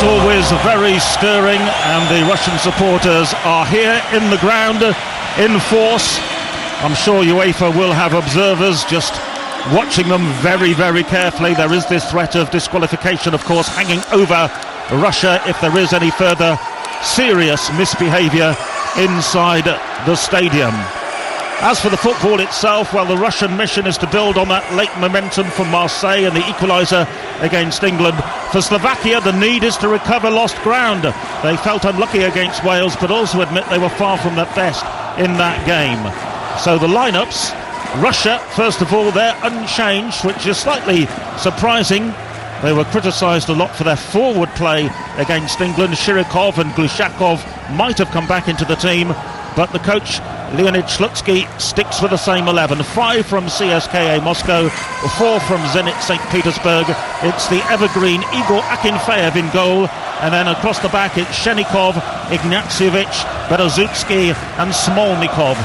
always very stirring, and the Russian supporters are here in the ground in force. I'm sure UEFA will have observers just watching them very, very carefully. There is this threat of disqualification, of course, hanging over Russia if there is any further serious misbehaviour inside the stadium. As for the football itself, well, the Russian mission is to build on that late momentum from Marseille and the equaliser against England. For Slovakia, the need is to recover lost ground. They felt unlucky against Wales, but also admit they were far from their best in that game. So the lineups, Russia, first of all, they're unchanged, which is slightly surprising. They were criticised a lot for their forward play against England. Shirikov and Glushakov might have come back into the team, but the coach, Leonid Slutsky, sticks with the same 11. 5 from CSKA Moscow, 4 from Zenit St. Petersburg. It's the evergreen Igor Akinfeev in goal, and then across the back it's Shenikov, Ignatsievich, Berezutsky and Smolnikov.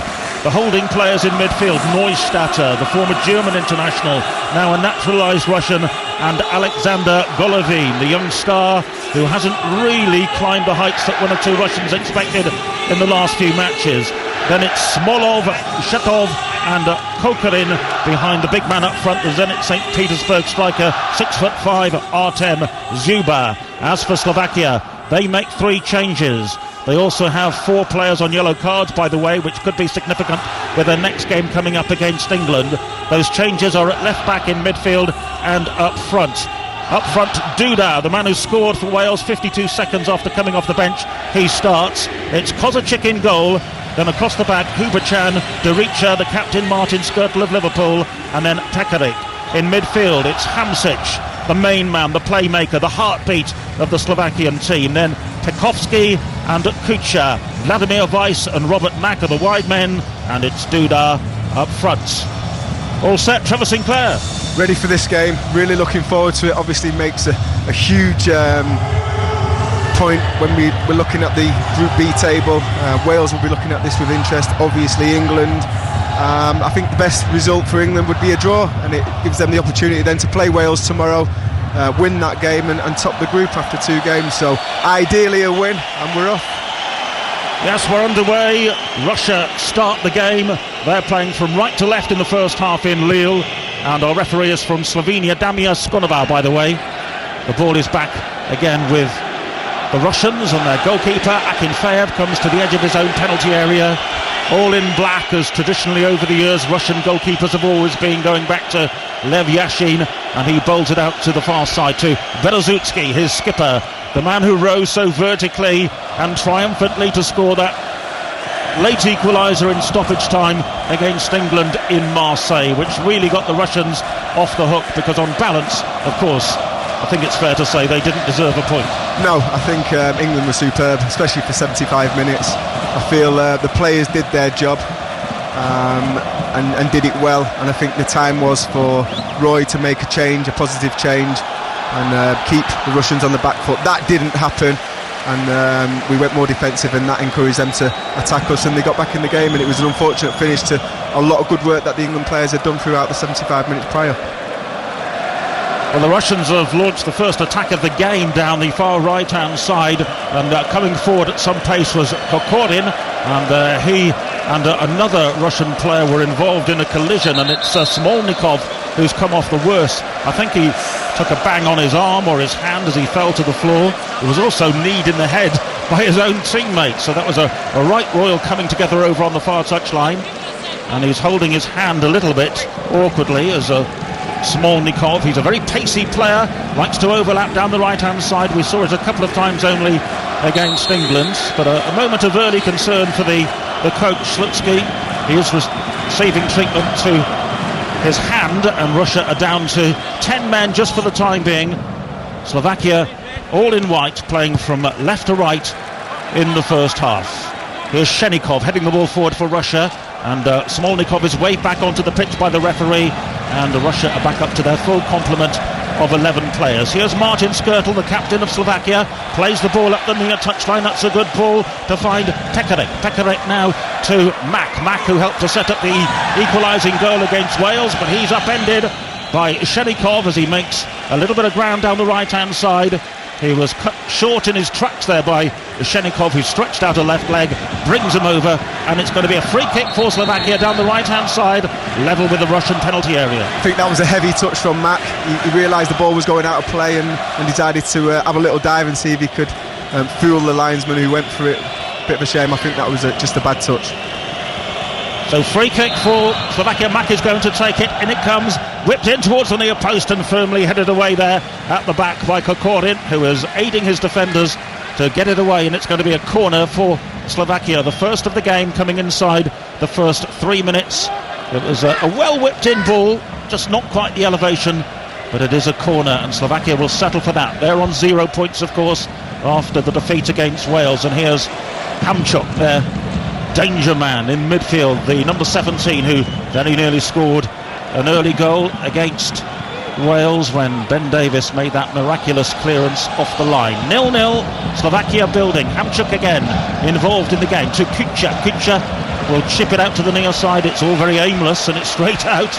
The holding players in midfield, Neustatter, the former German international, now a naturalised Russian, and Alexander Golovin, the young star who hasn't really climbed the heights that 1 or 2 Russians expected in the last few matches. Then it's Smolov, Shetov and Kokorin behind the big man up front, the Zenit St. Petersburg striker, 6'5", Artem Zuba. As for Slovakia, they make 3 changes. They also have 4 players on yellow cards, by the way, which could be significant with their next game coming up against England. Those changes are at left back, in midfield and up front. Up front, Duda, the man who scored for Wales 52 seconds after coming off the bench. He starts. It's Kozacic in goal. Then across the back, Hubachan, Dericha, the captain, Martin Skrtel of Liverpool, and then Tekarik. In midfield, it's Hamsic, the main man, the playmaker, the heartbeat of the Slovakian team. Then Pekovsky and Kucha, Vladimir Weiss and Robert Mack are the wide men, and it's Duda up front. All set, Trevor Sinclair. Ready for this game, really looking forward to it. Obviously makes a huge point when we're looking at the Group B table. Wales will be looking at this with interest, obviously England. I think the best result for England would be a draw, and it gives them the opportunity then to play Wales tomorrow, win that game and top the group after 2 games. So ideally a win, and we're off. Yes, we're underway. Russia start the game. They're playing from right to left in the first half in Lille, and our referee is from Slovenia, Damir Skonova, by the way. The ball is back again with the Russians, and their goalkeeper Akinfeev comes to the edge of his own penalty area, all in black, as traditionally over the years Russian goalkeepers have always been, going back to Lev Yashin, and he bowls it out to the far side to Berezutsky, his skipper, the man who rose so vertically and triumphantly to score that late equaliser in stoppage time against England in Marseille, which really got the Russians off the hook, because on balance, of course, I think it's fair to say they didn't deserve a point. No, I think England were superb, especially for 75 minutes. I feel the players did their job and did it well, and I think the time was for Roy to make a change, a positive change, and keep the Russians on the back foot. That didn't happen, and we went more defensive, and that encouraged them to attack us, and they got back in the game, and it was an unfortunate finish to a lot of good work that the England players had done throughout the 75 minutes prior. Well, the Russians have launched the first attack of the game down the far right-hand side, and coming forward at some pace was Kokorin, and he and another Russian player were involved in a collision, and it's Smolnikov who's come off the worst. I think he took a bang on his arm or his hand as he fell to the floor. He was also kneed in the head by his own teammate, so that was a right royal coming together over on the far touchline, and he's holding his hand a little bit awkwardly as Smolnikov, he's a very pacey player, likes to overlap down the right-hand side. We saw it a couple of times only against England, but a moment of early concern for the coach, Slutsky. He is receiving treatment to his hand, and Russia are down to 10 men just for the time being. Slovakia, all in white, playing from left to right in the first half. Here's Shenikov heading the ball forward for Russia, and Smolnikov is waved back onto the pitch by the referee, and Russia are back up to their full complement of 11 players. Here's Martin Skrtel, the captain of Slovakia, plays the ball up the near touchline. That's a good ball to find Tekarik. Tekarik now to Mack, who helped to set up the equalising goal against Wales, but he's upended by Shenikov as he makes a little bit of ground down the right-hand side. He was cut short in his tracks there by Shenikov, who stretched out a left leg, brings him over, and it's going to be a free kick for Slovakia down the right-hand side, level with the Russian penalty area. I think that was a heavy touch from Mac. He realised the ball was going out of play and decided to have a little dive and see if he could fool the linesman who went for it. Bit of a shame. I think that was just a bad touch. So free kick for Slovakia. Mack is going to take it. In it comes, whipped in towards the near post and firmly headed away there at the back by Kokorin, who is aiding his defenders to get it away, and it's going to be a corner for Slovakia. The first of the game coming inside the first 3 minutes. It was a well whipped in ball, just not quite the elevation, but it is a corner, and Slovakia will settle for that. They're on 0 points, of course, after the defeat against Wales, and here's Hamchuk, their danger man in midfield, the number 17, who very nearly scored an early goal against Wales when Ben Davies made that miraculous clearance off the line. 0-0, Slovakia building. Hamchuk again involved in the game to Kucha. Kucha will chip it out to the near side. It's all very aimless and it's straight out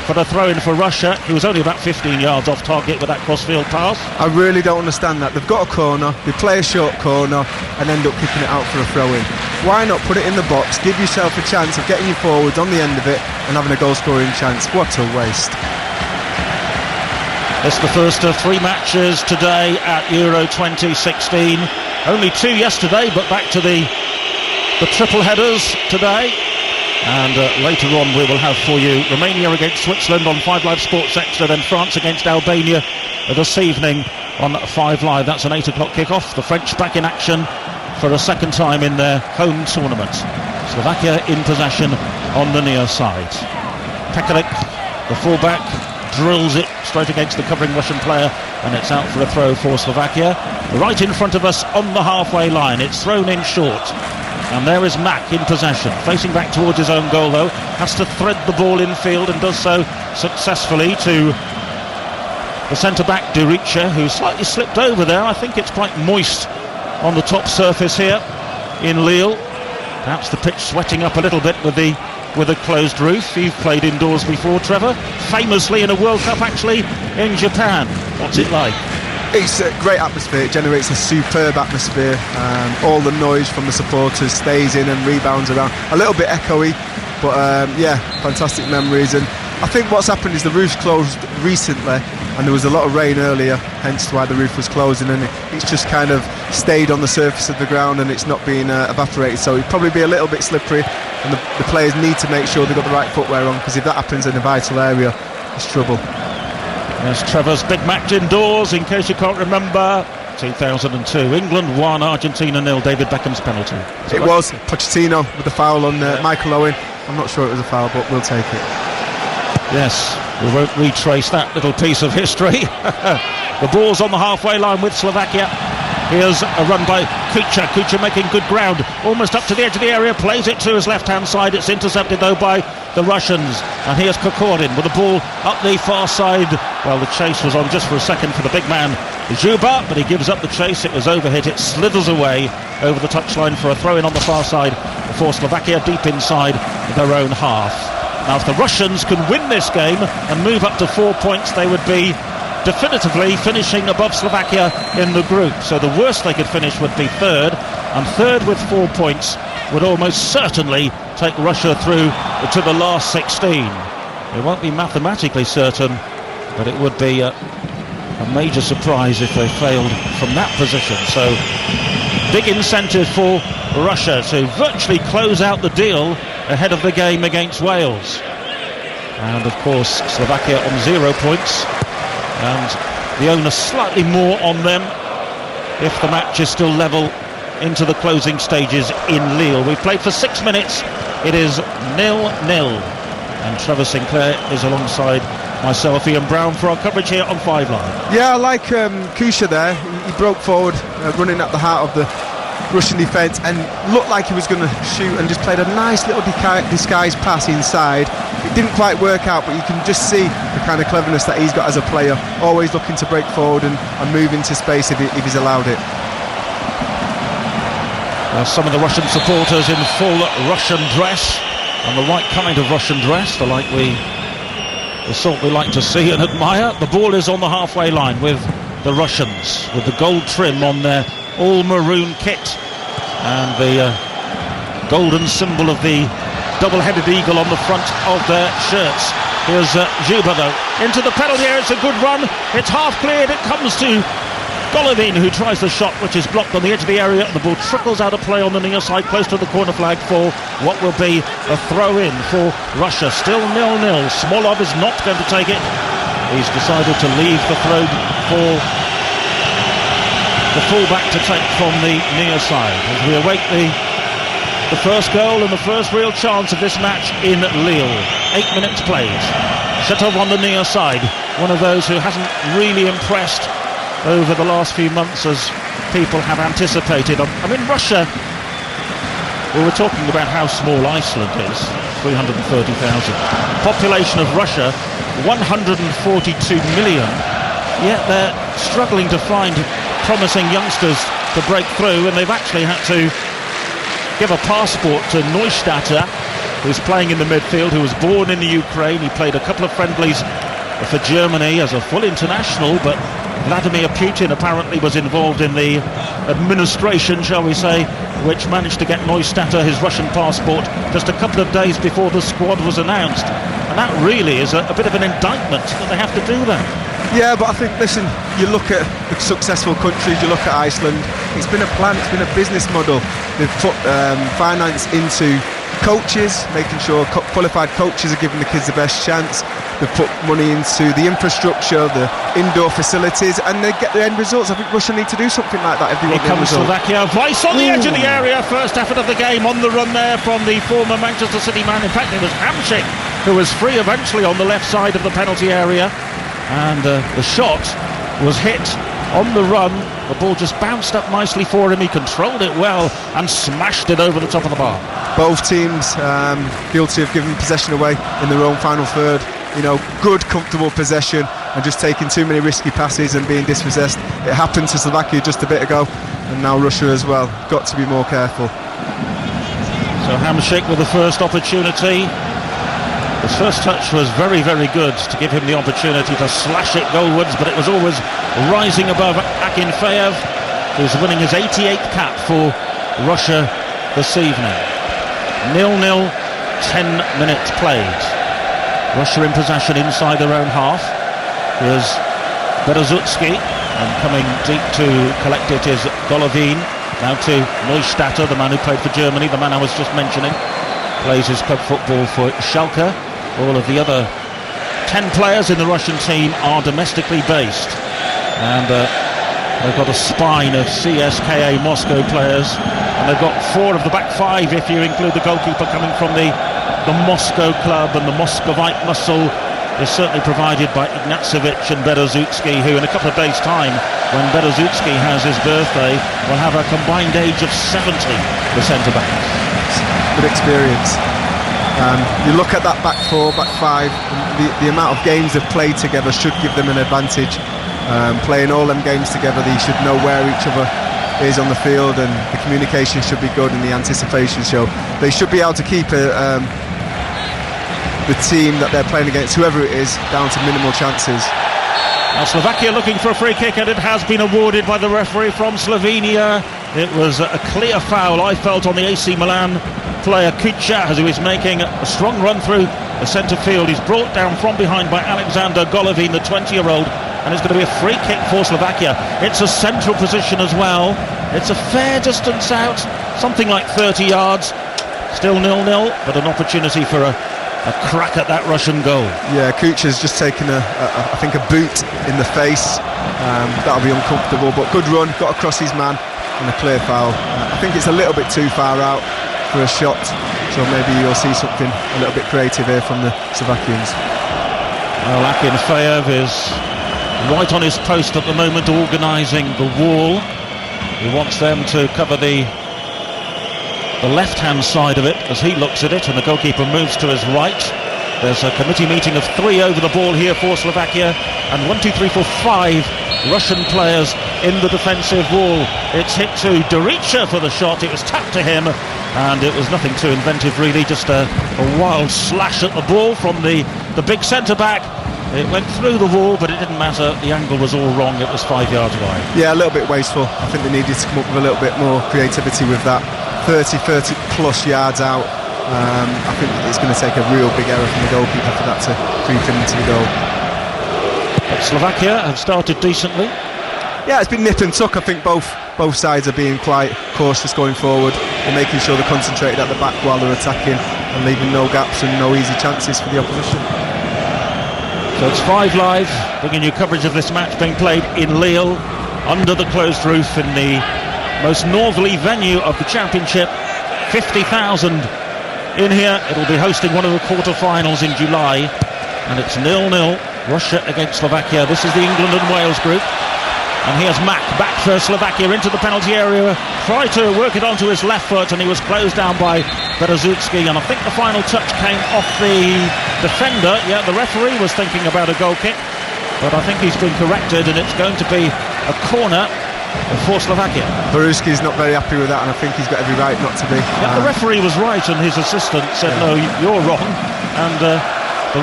for the throw-in for Russia. He was only about 15 yards off target with that cross-field pass. I really don't understand that. They've got a corner, they play a short corner and end up kicking it out for a throw-in. Why not put it in the box, give yourself a chance of getting you forwards on the end of it and having a goal-scoring chance? What a waste. It's the first of 3 matches today at Euro 2016. Only 2 yesterday, but back to the triple headers today. And later on we will have for you Romania against Switzerland on 5 Live Sports Extra, then France against Albania this evening on 5 Live. That's an 8 o'clock kick-off. The French back in action for a second time in their home tournament. Slovakia in possession on the near side. Pekarik, the fullback, drills it straight against the covering Russian player, and it's out for a throw for Slovakia. Right in front of us on the halfway line. It's thrown in short. And there is Mack in possession, facing back towards his own goal though, has to thread the ball infield and does so successfully to the centre-back Duricha, who slightly slipped over there. I think it's quite moist on the top surface here in Lille. Perhaps the pitch sweating up a little bit with a closed roof. You've played indoors before, Trevor, famously in a World Cup actually in Japan. What's it like? It's a great atmosphere. It generates a superb atmosphere. All the noise from the supporters stays in and rebounds around. A little bit echoey, but yeah, fantastic memories. And I think what's happened is the roof's closed recently, and there was a lot of rain earlier, hence why the roof was closing, and it's just kind of stayed on the surface of the ground and it's not been evaporated, so it'd probably be a little bit slippery, and the players need to make sure they've got the right footwear on, because if that happens in a vital area, it's trouble. Yes, Trevor's big match indoors, in case you can't remember, 2002. England 1, Argentina 0, David Beckham's penalty. It was Pochettino with the foul on Michael Owen. I'm not sure it was a foul, but we'll take it. Yes, we won't retrace that little piece of history. The ball's on the halfway line with Slovakia. Here's a run by Kucha. Kucha making good ground, almost up to the edge of the area, plays it to his left-hand side. It's intercepted though by the Russians. And here's Kokorin with the ball up the far side. Well, the chase was on just for a second for the big man Juba, but he gives up the chase. It was overhit. It slithers away over the touchline for a throw-in on the far side for Slovakia, deep inside their own half. Now, if the Russians can win this game and move up to 4 points, they would be definitively finishing above Slovakia in the group. So the worst they could finish would be third, and third with 4 points would almost certainly take Russia through to the last 16. It won't be mathematically certain, but it would be a major surprise if they failed from that position. So big incentive for Russia to virtually close out the deal ahead of the game against Wales. And of course Slovakia on 0 points, and the onus slightly more on them if the match is still level into the closing stages in Lille. We've played for 6 minutes. It is 0-0, and Trevor Sinclair is alongside myself, Ian Brown, for our coverage here on 5 Live. Yeah, I like Kucha there. He broke forward, running at the heart of the Russian defence, and looked like he was going to shoot, and just played a nice little disguised pass inside. It didn't quite work out, but you can just see the kind of cleverness that he's got as a player, always looking to break forward and move into space if he's allowed it. Some of the Russian supporters in full Russian dress, and the right kind of Russian dress, the sort we like to see and admire. The ball is on the halfway line with the Russians, with the gold trim on their all-maroon kit and the golden symbol of the double-headed eagle on the front of their shirts. Here's Zuba, though, into the penalty area. It's a good run. It's half cleared. It comes to Golovin, who tries the shot, which is blocked on the edge of the area, and the ball trickles out of play on the near side, close to the corner flag for what will be a throw-in for Russia. Still 0-0. Smolov is not going to take it. He's decided to leave the throw for the full-back to take from the near side as we await the first goal and the first real chance of this match in Lille. 8 minutes played. Shatov on the near side, one of those who hasn't really impressed over the last few months as people have anticipated. I mean, Russia, we were talking about how small Iceland is, 330,000. Population of Russia, 142 million, yet they're struggling to find promising youngsters to break through, and they've actually had to give a passport to Neustaedter, who's playing in the midfield, who was born in the Ukraine. He played a couple of friendlies for Germany as a full international, but Vladimir Putin apparently was involved in the administration, shall we say, which managed to get Neustaedter his Russian passport just a couple of days before the squad was announced. And that really is a bit of an indictment that they have to do that. Yeah, but I think, listen, you look at the successful countries, you look at Iceland, it's been a plan, it's been a business model. They've put finance into coaches, making sure qualified coaches are giving the kids the best chance. They've put money into the infrastructure, the indoor facilities, and they get the end results. I think Russia need to do something like that if they want the end result. Slovakia. Weiss on the edge of the area. First effort of the game on the run there from the former Manchester City man. In fact, it was Hamšík who was free eventually on the left side of the penalty area. And the shot was hit on the run. The ball just bounced up nicely for him. He controlled it well and smashed it over the top of the bar. Both teams guilty of giving possession away in their own final third. You know, good, comfortable possession and just taking too many risky passes and being dispossessed. It happened to Slovakia just a bit ago, and now Russia as well. Got to be more careful. So Hamšík with the first opportunity. His first touch was very, very good to give him the opportunity to slash it goalwards, but it was always rising above Akinfeev, who's winning his 88th cap for Russia this evening. 0-0, 10 minutes played. Russia in possession inside their own half. Here's Berezutski, and coming deep to collect it is Golovin. Now to Neustaedter, the man who played for Germany, the man I was just mentioning. Plays his club football for Schalke. All of the other 10 players in the Russian team are domestically based. And they've got a spine of CSKA Moscow players. And they've got 4 of the back 5 if you include the goalkeeper coming from the Moscow club, and the Moscovite muscle is certainly provided by Ignatsevic and Berezutski, who in a couple of days' time, when Berezutski has his birthday, will have a combined age of 70, the centre-backs. Good experience. You look at that back 4, back 5, the amount of games they've played together should give them an advantage. Playing all them games together, they should know where each other is on the field, and the communication should be good and the anticipation show. They should be able to keep the team that they're playing against, whoever it is, down to minimal chances. Now Slovakia looking for a free kick, and it has been awarded by the referee from Slovenia. It was a clear foul, I felt, on the AC Milan player Kucha, as he was making a strong run through the centre field. He's brought down from behind by Alexander Golovin, the 20-year-old, and it's going to be a free kick for Slovakia. It's a central position as well. It's a fair distance out, something like 30 yards. Still 0-0, but an opportunity for a crack at that Russian goal. Yeah, Kucha's just taken I think a boot in the face. That'll be uncomfortable, but good run, got across his man, and a clear foul. I think it's a little bit too far out for a shot, so maybe you'll see something a little bit creative here from the Slovakians. Well, Akinfeev is right on his post at the moment, organising the wall. He wants them to cover the left-hand side of it as he looks at it, and the goalkeeper moves to his right. There's a committee meeting of 3 over the ball here for Slovakia, and 1, 2, 3, 4, 5 Russian players in the defensive wall. It's hit to Doricha for the shot. It was tapped to him, and it was nothing too inventive really, just a wild slash at the ball from the big centre-back. It went through the wall, but it didn't matter. The angle was all wrong. It was 5 yards wide. Yeah, a little bit wasteful. I think they needed to come up with a little bit more creativity with that. 30 plus yards out. I think it's going to take a real big error from the goalkeeper for that to creep into the goal. But Slovakia have started decently. Yeah, it's been nip and tuck. I think both sides are being quite cautious going forward and making sure they're concentrated at the back while they're attacking and leaving no gaps and no easy chances for the opposition. So it's 5 Live, bringing you coverage of this match being played in Lille, under the closed roof in the most northerly venue of the championship. 50,000 in here. It'll be hosting one of the quarter-finals in July, and it's 0-0, Russia against Slovakia. This is the England and Wales group. And here's Mack, back for Slovakia into the penalty area, tried to work it onto his left foot, and he was closed down by Berezutski, and I think the final touch came off the defender. Yeah, the referee was thinking about a goal kick, but I think he's been corrected, and it's going to be a corner for Slovakia. Berezutski's not very happy with that, and I think he's got every right not to be. Yeah, the referee was right, and his assistant said, no, you're wrong, and the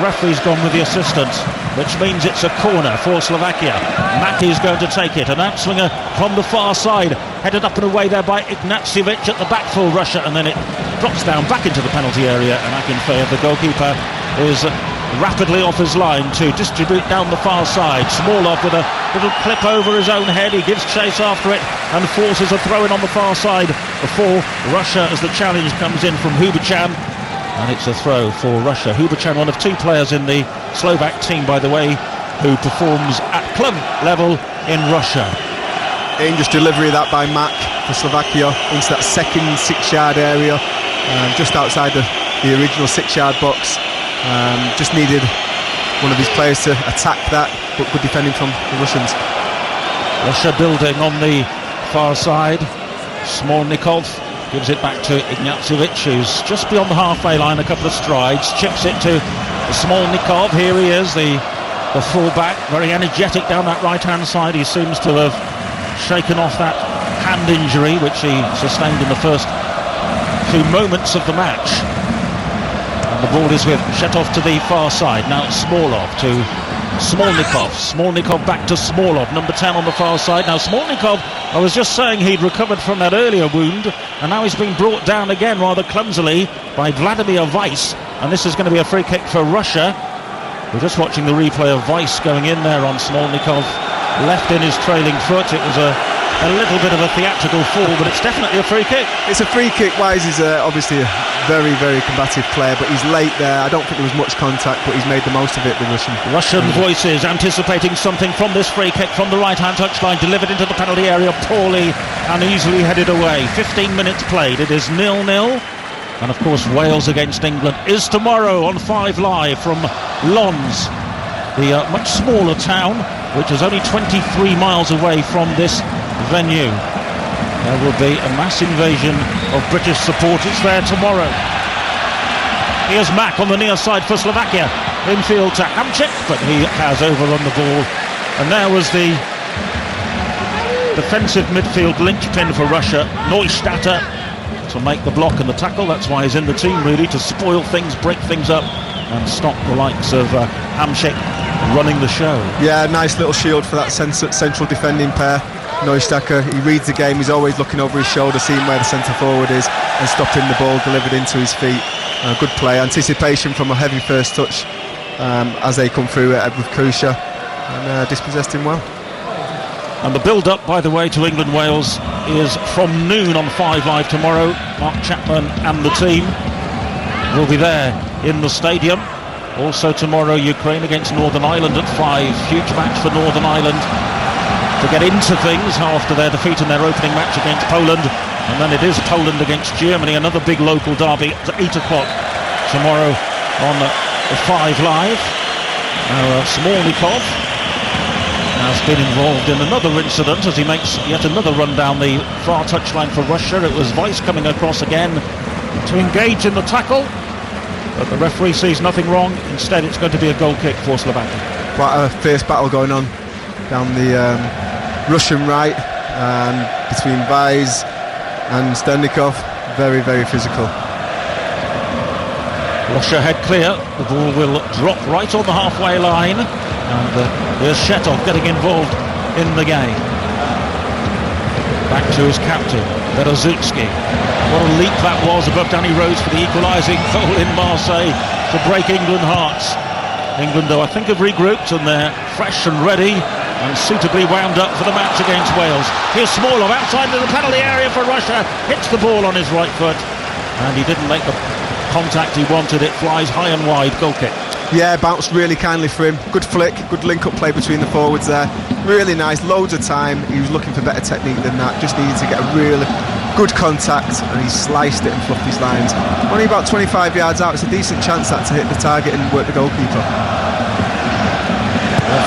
referee's gone with the assistant, which means it's a corner for Slovakia. Mackey's going to take it, an outswinger from the far side, headed up and away there by Ignatievic at the back for Russia, and then it drops down back into the penalty area, and Akinfeev, the goalkeeper, is rapidly off his line to distribute down the far side. Smolov with a little clip over his own head, he gives chase after it and forces a throw in on the far side for Russia as the challenge comes in from Hubachan. And it's a throw for Russia. Hubachan, one of 2 players in the Slovak team, by the way, who performs at club level in Russia. Dangerous delivery of that by Mack for Slovakia into that second 6-yard area, just outside the original 6-yard box. Just needed one of his players to attack that, but good defending from the Russians. Russia building on the far side. Smolnikov gives it back to Ignatievic, who's just beyond the halfway line, a couple of strides, chips it to Smolnikov. Here he is, the full-back, very energetic down that right-hand side. He seems to have shaken off that hand injury which he sustained in the first few moments of the match. And the ball is with Shetov to the far side. Now Smolov to Smolnikov. Smolnikov back to Smolov, number 10 on the far side. Now Smolnikov, I was just saying he'd recovered from that earlier wound, and now he's been brought down again rather clumsily by Vladimir Weiss, and this is going to be a free kick for Russia. We're just watching the replay of Weiss going in there on Smolnikov, left in his trailing foot. It was a little bit of a theatrical fall, but it's definitely a free kick. It's a free kick. Wise is obviously a very, very combative player, but he's late there. I don't think there was much contact, but he's made the most of it, the Russian voices anticipating something from this free kick from the right-hand touchline, delivered into the penalty area poorly and easily headed away. 15 minutes played. It is 0-0. And of course Wales against England is tomorrow on 5 Live from Lons, the much smaller town, which is only 23 miles away from this venue. There will be a mass invasion of British supporters there tomorrow. Here's Mack on the near side for Slovakia. Infield to Hamšík, but he has overrun the ball. And there was the defensive midfield linchpin for Russia, Neustadter, to make the block and the tackle. That's why he's in the team, really, to spoil things, break things up and stop the likes of Hamšík running the show. Yeah, nice little shield for that central defending pair. Neustadter, he reads the game, he's always looking over his shoulder, seeing where the centre forward is and stopping the ball delivered into his feet. Good play, anticipation from a heavy first touch as they come through with Kusha, and dispossessed him well. And the build-up, by the way, to England-Wales is from noon on 5 Live tomorrow. Mark Chapman and the team will be there in the stadium. Also tomorrow, Ukraine against Northern Ireland at 5. Huge match for Northern Ireland to get into things after their defeat in their opening match against Poland. And then it is Poland against Germany, another big local derby at 8 o'clock tomorrow on 5 Live. Now Smolnikov has been involved in another incident as he makes yet another run down the far touchline for Russia. It was Weiss coming across again to engage in the tackle, but the referee sees nothing wrong. Instead, it's going to be a goal kick for Slovakia. Quite a fierce battle going on down the Russian right, and between Weiss and Sternikov. Very, very physical. Russia head clear. The ball will drop right on the halfway line. And here's Shetov getting involved in the game. Back to his captain, Berezutski. What a leap that was above Danny Rose for the equalising goal in Marseille to break England hearts. England, though, I think have regrouped and they're fresh and ready and suitably wound up for the match against Wales. Here's Smolov outside of the penalty area for Russia. Hits the ball on his right foot and he didn't make the contact he wanted. It flies high and wide. Goal kick. Yeah, bounced really kindly for him. Good flick, good link-up play between the forwards there. Really nice, loads of time. He was looking for better technique than that. Just needed to get a really good contact and he sliced it and fluffed his lines. Only about 25 yards out. It's a decent chance that to hit the target and work the goalkeeper.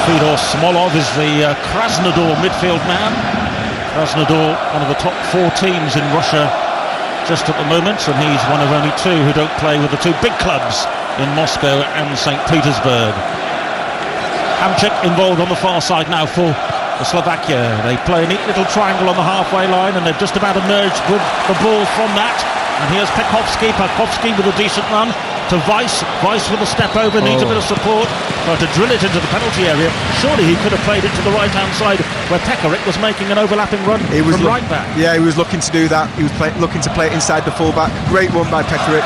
Fedor Smolov is the Krasnodar midfield man. Krasnodar, one of the top 4 teams in Russia just at the moment, and he's one of only 2 who don't play with the 2 big clubs in Moscow and St. Petersburg. Hamchik involved on the far side now for Slovakia. They play a neat little triangle on the halfway line and they've just about emerged with the ball from that. And here's Pekovsky with a decent run to Weiss. Weiss with a step over, needs a bit of support. Tried to drill it into the penalty area. Surely he could have played it to the right-hand side where Pekarik was making an overlapping run from right back. Yeah, he was looking to do that. He was looking to play it inside the full-back. Great one by Pekarik.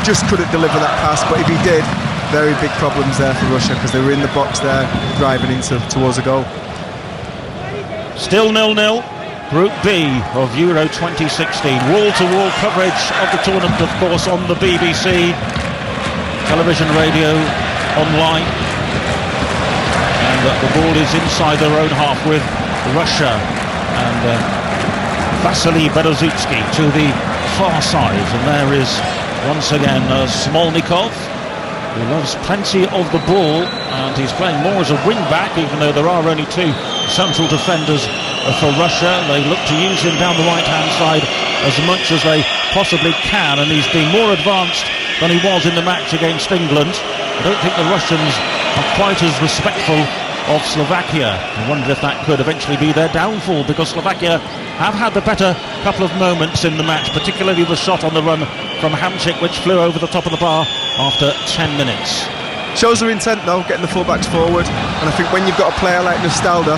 Just couldn't deliver that pass, but if he did, very big problems there for Russia because they were in the box there, driving towards a goal. Still 0-0. Group B of Euro 2016. Wall-to-wall coverage of the tournament, of course, on the BBC, television, radio, online. And the ball is inside their own half with Russia. And Vasily Berezutski to the far side. And there is, once again, Smolnikov, who loves plenty of the ball. And he's playing more as a wing-back, even though there are only 2 central defenders for Russia. They look to use him down the right-hand side as much as they possibly can, and he's been more advanced than he was in the match against England. I don't think the Russians are quite as respectful of Slovakia. I wonder if that could eventually be their downfall, because Slovakia have had the better couple of moments in the match, particularly the shot on the run from Hamchik, which flew over the top of the bar after 10 minutes. Shows their intent though, getting the fullbacks forward, and I think when you've got a player like Nostalda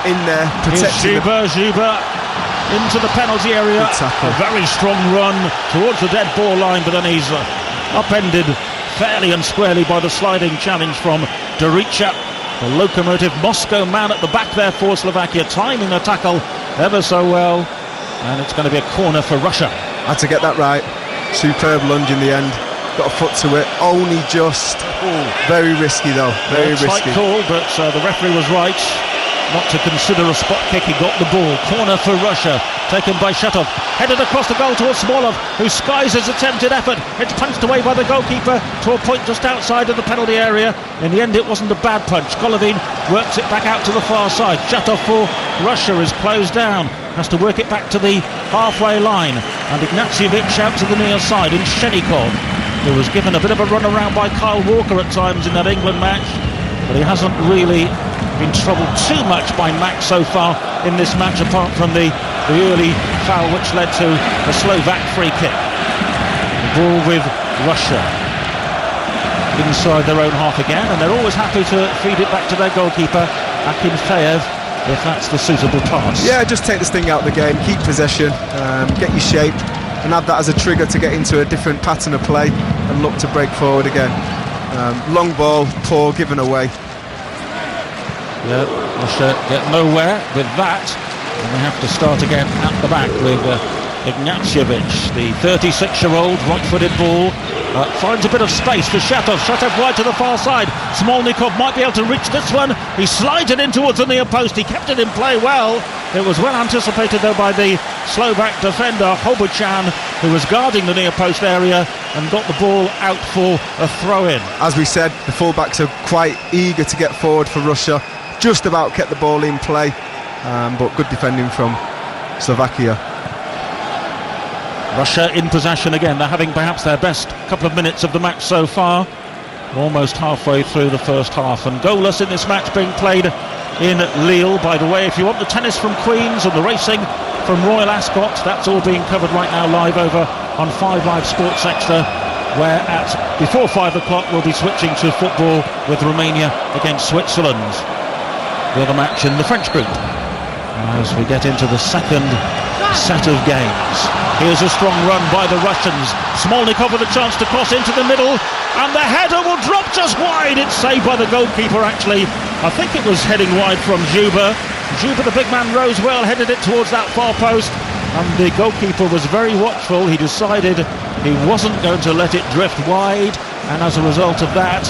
in there protecting Zuba into the penalty area. A very strong run towards the dead ball line, but then he's upended fairly and squarely by the sliding challenge from Doricha, the Lokomotiv Moscow man at the back there for Slovakia, timing the tackle ever so well, and it's going to be a corner for Russia. Had to get that right. Superb lunge in the end. Got a foot to it, only just. Very risky though, very risky. Tight call, but the referee was right not to consider a spot kick. He got the ball. Corner for Russia, taken by Shetov. Headed across the goal towards Smolov, who skies his attempted effort. It's punched away by the goalkeeper to a point just outside of the penalty area. In the end, it wasn't a bad punch. Golovin works it back out to the far side. Shetov for Russia is closed down. Has to work it back to the halfway line. And Ignatyevich out to the near side. And Shenikov, who was given a bit of a run around by Kyle Walker at times in that England match, but he hasn't really been troubled too much by Max so far in this match, apart from the early foul which led to a Slovak free kick. The ball with Russia inside their own half again, and they're always happy to feed it back to their goalkeeper Akinfeev if that's the suitable pass. Yeah, just take this thing out of the game, keep possession, get your shape, and have that as a trigger to get into a different pattern of play and look to break forward again. Long ball, poor, given away. Yeah, Russia get nowhere with that, and they have to start again at the back with Ignatyevich, the 36-year-old right-footed ball. Finds a bit of space for Shetov. Shetov wide to the far side. Smolnikov might be able to reach this one. He slides it in towards the near post. He kept it in play well. It was well anticipated though by the Slovak defender Hobuchan, who was guarding the near post area and got the ball out for a throw-in. As we said, the fullbacks are quite eager to get forward for Russia. Just about kept the ball in play, but good defending from Slovakia. Russia in possession again. They're having perhaps their best couple of minutes of the match so far. Almost halfway through the first half, and goalless in this match being played in Lille. By the way, if you want the tennis from Queens and the racing from Royal Ascot, that's all being covered right now live over on 5 Live Sports Extra where before 5 o'clock we'll be switching to football with Romania against Switzerland, the other match in the French group, as we get into the second set of games. Here's a strong run by the Russians. Smolnikov with a chance to cross into the middle, and the header will drop just wide. It's saved by the goalkeeper, actually. I think it was heading wide from Juba. Juba, the big man, rose well, headed it towards that far post, and the goalkeeper was very watchful. He decided he wasn't going to let it drift wide, and as a result of that,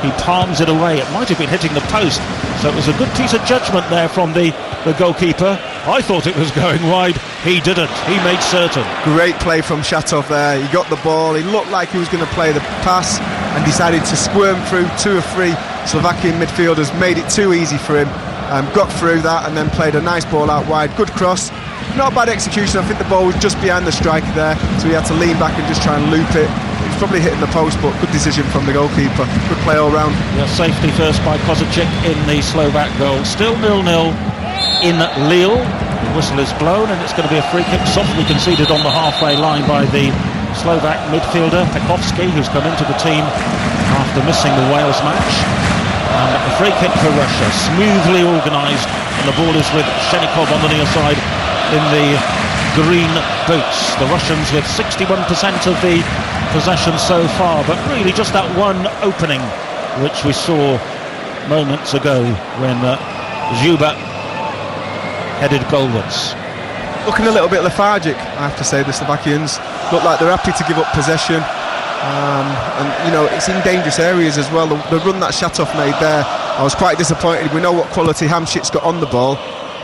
he palms it away. It might have been hitting the post, so it was a good piece of judgment there from the goalkeeper. I thought it was going wide. He didn't. He made certain. Great play from Shatov there. He got the ball. He looked like he was going to play the pass and decided to squirm through 2 or 3 Slovakian midfielders. Made it too easy for him. Got through that and then played a nice ball out wide. Good cross. Not bad execution. I think the ball was just behind the striker there, so he had to lean back and just try and loop it. It was probably hitting the post, but good decision from the goalkeeper. Good play all round. Yeah, safety first by Kozacic in the Slovak goal. Still 0-0 in Lille. The whistle is blown, and it's going to be a free kick softly conceded on the halfway line by the Slovak midfielder Pekovsky, who's come into the team after missing the Wales match. A free kick for Russia, smoothly organised, and the ball is with Shenikov on the near side in the green boots. The Russians with 61% of the possession so far, but really just that one opening which we saw moments ago when Juba headed goalwards. Looking a little bit lethargic, I have to say. The Slovakians look like they're happy to give up possession, and you know, it's in dangerous areas as well. The run that Shatov made there, I was quite disappointed. We know what quality Hamšík's got on the ball,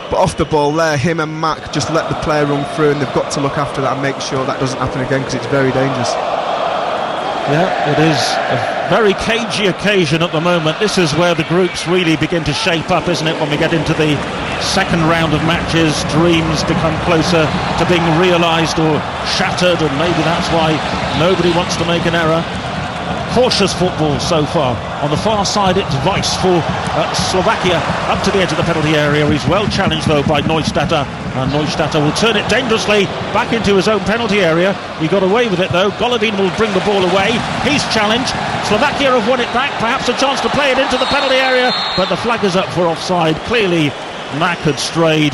but off the ball there, him and Mack just let the player run through, and they've got to look after that and make sure that doesn't happen again, because it's very dangerous. Yeah, it is a very cagey occasion at the moment. This is where the groups really begin to shape up, isn't it? When we get into the second round of matches, dreams become closer to being realised or shattered, and maybe that's why nobody wants to make an error. Cautious football so far. On the far side, it's Weiss for Slovakia, up to the edge of the penalty area. He's well challenged though by Neustadt, and Neustadt will turn it dangerously back into his own penalty area. He got away with it though. Golovin will bring the ball away. He's challenged. Slovakia have won it back, perhaps a chance to play it into the penalty area, but the flag is up for offside. Clearly Mack had strayed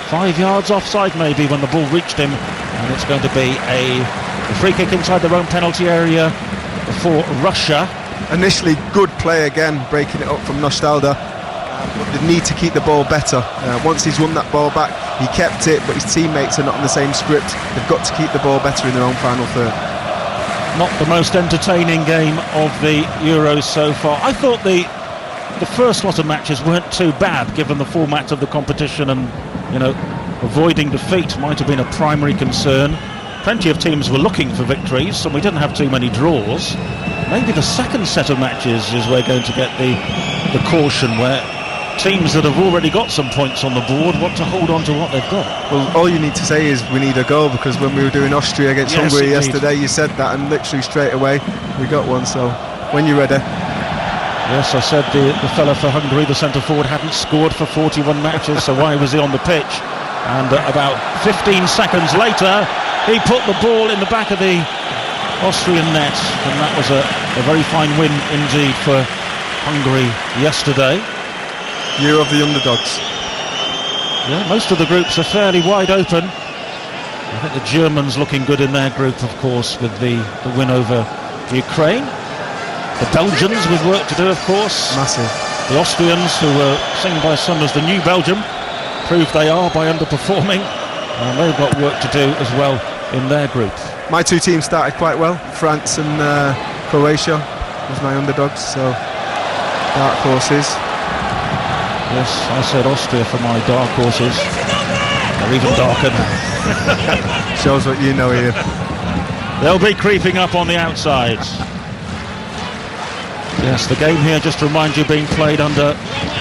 5 yards offside maybe when the ball reached him, and it's going to be a free kick inside their own penalty area for Russia. Initially good play again, breaking it up from Nostalda, but they need to keep the ball better. Once he's won that ball back, he kept it, but his teammates are not on the same script. They've got to keep the ball better in their own final third. Not the most entertaining game of the Euros so far. I thought the first lot of matches weren't too bad, given the format of the competition, and you know, avoiding defeat might have been a primary concern. Plenty of teams were looking for victories, and we didn't have too many draws. Maybe the second set of matches is we're going to get the caution, where teams that have already got some points on the board want to hold on to what they've got. Well, all you need to say is we need a goal, because when we were doing Austria against Hungary yesterday, you said that, and literally straight away we got one. So when you're ready. Yes, I said the fella for Hungary, the centre forward, hadn't scored for 41 matches, so why was he on the pitch? And about 15 seconds later, he put the ball in the back of the Austrian net, and that was a very fine win indeed for Hungary yesterday. Year of the underdogs. Yeah, most of the groups are fairly wide open. I think the Germans looking good in their group, of course, with the win over Ukraine. The Belgians with work to do, of course. Massive. The Austrians, who were seen by some as the new Belgium, proved they are by underperforming, and they've got work to do as well in their group. My two teams started quite well. France and Croatia was my underdogs, so dark horses. Yes, I said Austria for my dark horses. They're even darker now. Shows what you know, Ian. They'll be creeping up on the outsides. Yes, the game here, just to remind you, being played under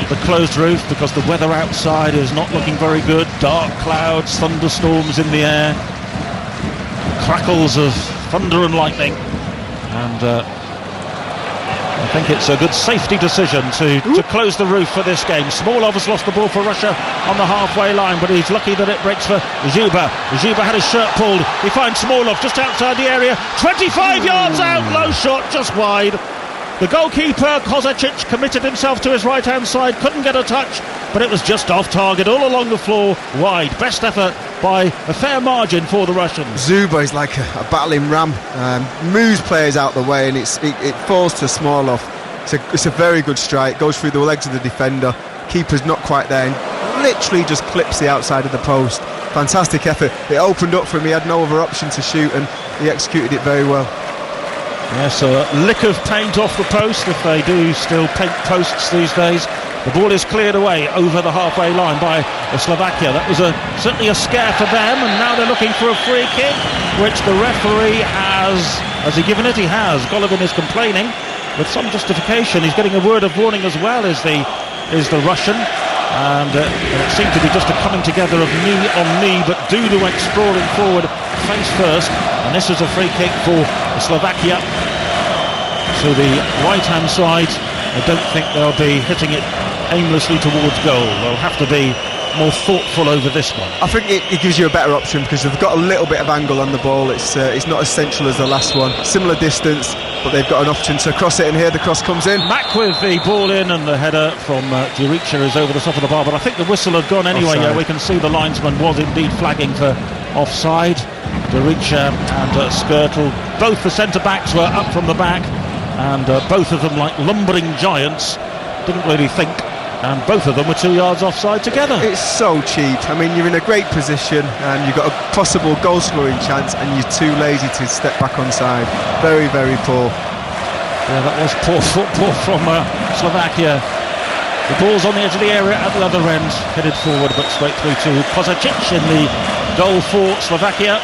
the closed roof because the weather outside is not looking very good. Dark clouds, thunderstorms in the air, crackles of thunder and lightning, and I think it's a good safety decision to close the roof for this game. Smolov has lost the ball for Russia on the halfway line, but he's lucky that it breaks for Zhuba. Zhuba had his shirt pulled. He finds Smolov just outside the area. 25 yards out, low shot, just wide. The goalkeeper, Kozacic, committed himself to his right-hand side, couldn't get a touch, but it was just off target, all along the floor, wide. Best effort by a fair margin for the Russians. Zuba is like a battling ram, moves players out the way, and it falls to Smolov. It's a very good strike, goes through the legs of the defender, keeper's not quite there, and literally just clips the outside of the post. Fantastic effort. It opened up for him, he had no other option to shoot, and he executed it very well. Yes, a lick of paint off the post, if they do still paint posts these days. The ball is cleared away over the halfway line by Slovakia. That was certainly a scare for them, and now they're looking for a free kick, which the referee has he given it? He has. Golovin is complaining with some justification. He's getting a word of warning as well as the Russian, and it seemed to be just a coming together of knee on knee, but Duda went sprawling forward face first, and this is a free kick for Slovakia to the right-hand side. I don't think they'll be hitting it aimlessly towards goal. They'll have to be more thoughtful over this one. I think it gives you a better option because they've got a little bit of angle on the ball. It's not as central as the last one. Similar distance, but they've got an option to cross it, and here the cross comes in. Mack with the ball in, and the header from Jurica is over the top of the bar, but I think the whistle had gone anyway. Yeah, we can see the linesman was indeed flagging for offside. Jurica and Skirtle, both the centre-backs were up from the back, and both of them, like lumbering giants, didn't really think, and both of them were 2 yards offside together. It's so cheap. I mean, you're in a great position and you've got a possible goal scoring chance, and you're too lazy to step back onside. Very, very poor. Yeah, that was poor football from Slovakia. The ball's on the edge of the area at the other end, headed forward but straight through to Kozacic in the goal for Slovakia.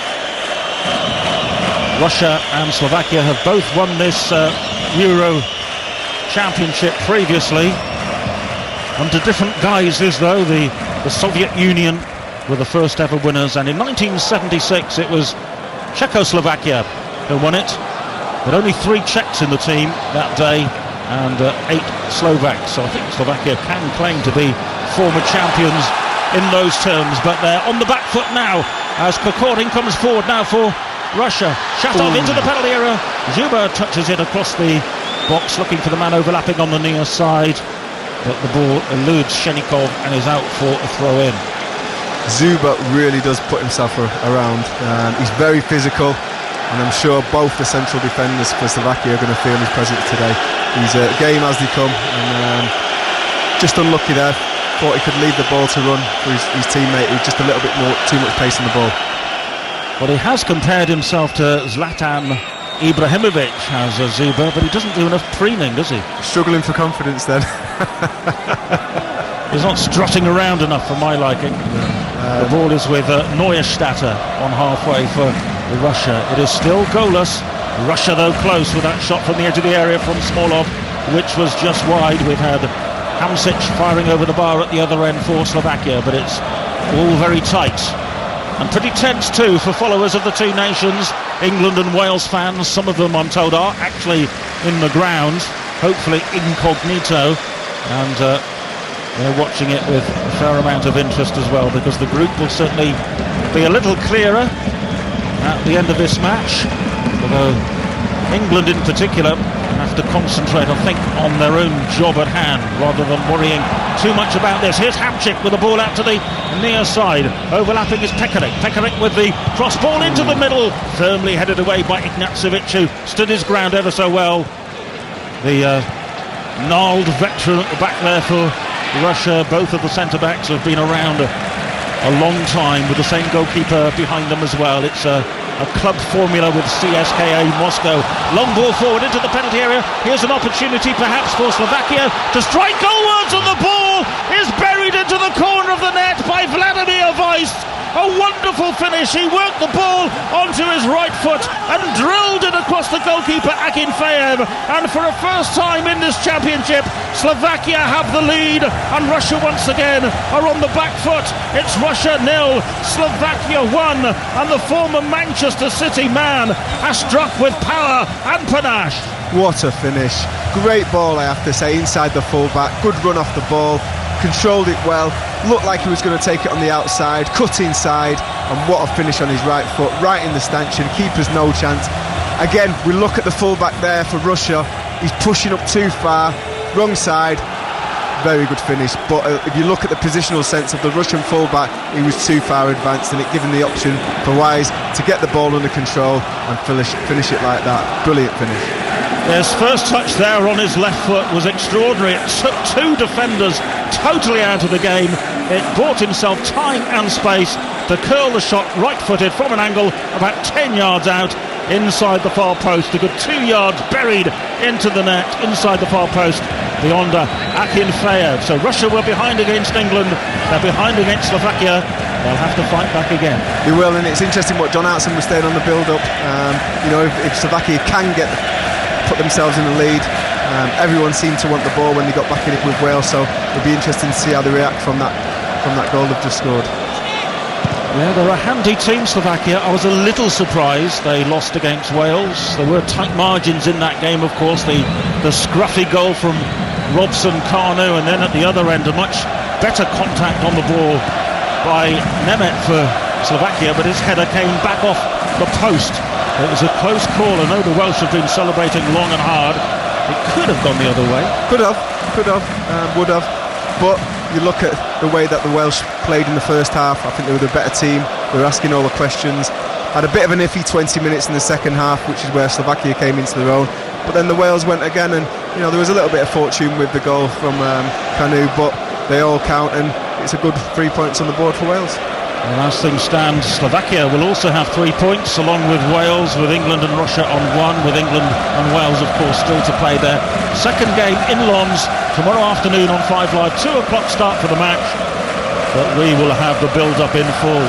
Russia and Slovakia have both won this Euro Championship previously under different guises, though. The Soviet Union were the first ever winners, and in 1976 it was Czechoslovakia who won it. But only 3 Czechs in the team that day and 8 Slovaks, so I think Slovakia can claim to be former champions in those terms, but they're on the back foot now as Kokorin comes forward now for Russia. Shatov into the penalty area. Zhuba touches it across the box, looking for the man overlapping on the near side, but the ball eludes Shenikov and is out for a throw-in. Zhuba really does put himself around. He's very physical, and I'm sure both the central defenders for Slovakia are going to feel his presence today. He's a game as they come, and just unlucky there. Thought he could leave the ball to run for his teammate, who's just a little bit too much pace on the ball. Well, he has compared himself to Zlatan Ibrahimovic as Zhuba, but he doesn't do enough preening, does he? Struggling for confidence then. He's not strutting around enough for my liking. The ball is with Neuerstatter on halfway for Russia. It is still goalless. Russia, though, close with that shot from the edge of the area from Smolov, which was just wide. We've had Hamsic firing over the bar at the other end for Slovakia, but it's all very tight. And pretty tense too for followers of the two nations. England and Wales fans, some of them I'm told are actually in the ground, hopefully incognito, and they're watching it with a fair amount of interest as well, because the group will certainly be a little clearer at the end of this match, although England in particular have to concentrate, I think, on their own job at hand rather than worrying too much about this. Here's Hamsik with the ball out to the near side. Overlapping is Pekarik. Pekarik with the cross ball into the middle, firmly headed away by Ignatsevic, who stood his ground ever so well. The gnarled veteran at the back there for Russia. Both of the centre-backs have been around a long time with the same goalkeeper behind them as well. It's a club formula with CSKA Moscow. Long ball forward into the penalty area. Here's an opportunity perhaps for Slovakia to strike goalwards, and the ball is buried into the corner of the net by Vladimir Weiss. A wonderful finish. He worked the ball onto his right foot and drilled it across the goalkeeper Akinfeev. And for a first time in this championship, Slovakia have the lead, and Russia once again are on the back foot. It's Russia 0, Slovakia 1, and the former Manchester City man has struck with power and panache. What a finish. Great ball, I have to say, inside the full-back. Good run off the ball, controlled it well, looked like he was going to take it on the outside, cut inside, and what a finish on his right foot, right in the stanchion. Keeper's no chance. Again, we look at the full-back there for Russia. He's pushing up too far, wrong side. Very good finish, but if you look at the positional sense of the Russian fullback, he was too far advanced, and it given the option for Wise to get the ball under control and finish it like that. Brilliant finish. His first touch there on his left foot was extraordinary. It took two defenders totally out of the game. It bought himself time and space to curl the shot right-footed from an angle about 10 yards out inside the far post. A good 2 yards buried into the net inside the far post beyond Akinfeev. So Russia were behind against England. They're behind against Slovakia. They'll have to fight back again. They will, and it's interesting what John Hartson was saying on the build-up. If Slovakia can put themselves in the lead, everyone seemed to want the ball when they got back in it with Wales. So it'll be interesting to see how they react from that goal they've just scored. Yeah, they're a handy team, Slovakia. I was a little surprised they lost against Wales. There were tight margins in that game, of course. The scruffy goal from Robson Kanu, and then at the other end a much better contact on the ball by Nemeth for Slovakia, but his header came back off the post. It was a close call. I know the Welsh have been celebrating long and hard. It could have gone the other way. Would have. But you look at the way that the Welsh played in the first half. I think they were the better team. They were asking all the questions. Had a bit of an iffy 20 minutes in the second half, which is where Slovakia came into their own. But then the Wales went again, and there was a little bit of fortune with the goal from Kanu, but they all count, and it's a good 3 points on the board for Wales. Well, as things stand, Slovakia will also have 3 points, along with Wales, with England and Russia on 1, with England and Wales, of course, still to play their second game in Lons tomorrow afternoon on 5 Live. 2 o'clock start for the match, but we will have the build-up in full.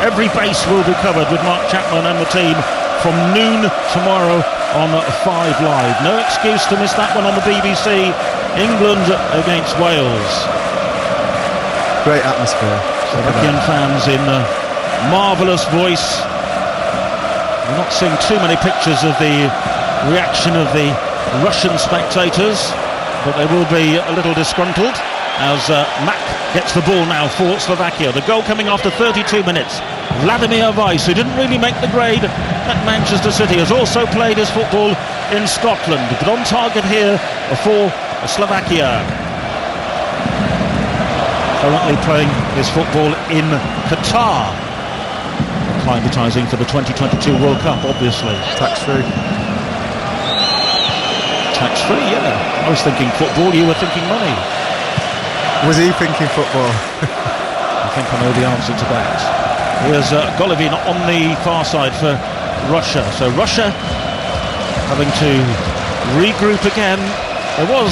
Every base will be covered with Mark Chapman and the team from noon tomorrow on 5 Live. No excuse to miss that one on the BBC. England against Wales. Great atmosphere. Slovakian fans in marvellous voice. We're not seeing too many pictures of the reaction of the Russian spectators, but they will be a little disgruntled as Mack gets the ball now for Slovakia. The goal coming after 32 minutes. Vladimir Weiss, who didn't really make the grade at Manchester City, has also played his football in Scotland, but on target here for Slovakia. Currently playing his football in Qatar. Acclimatising for the 2022 World Cup, obviously. Tax-free. Tax-free, yeah. I was thinking football, you were thinking money. Was he thinking football? I think I know the answer to that. Here's Golovin on the far side for Russia. So Russia having to regroup again. There was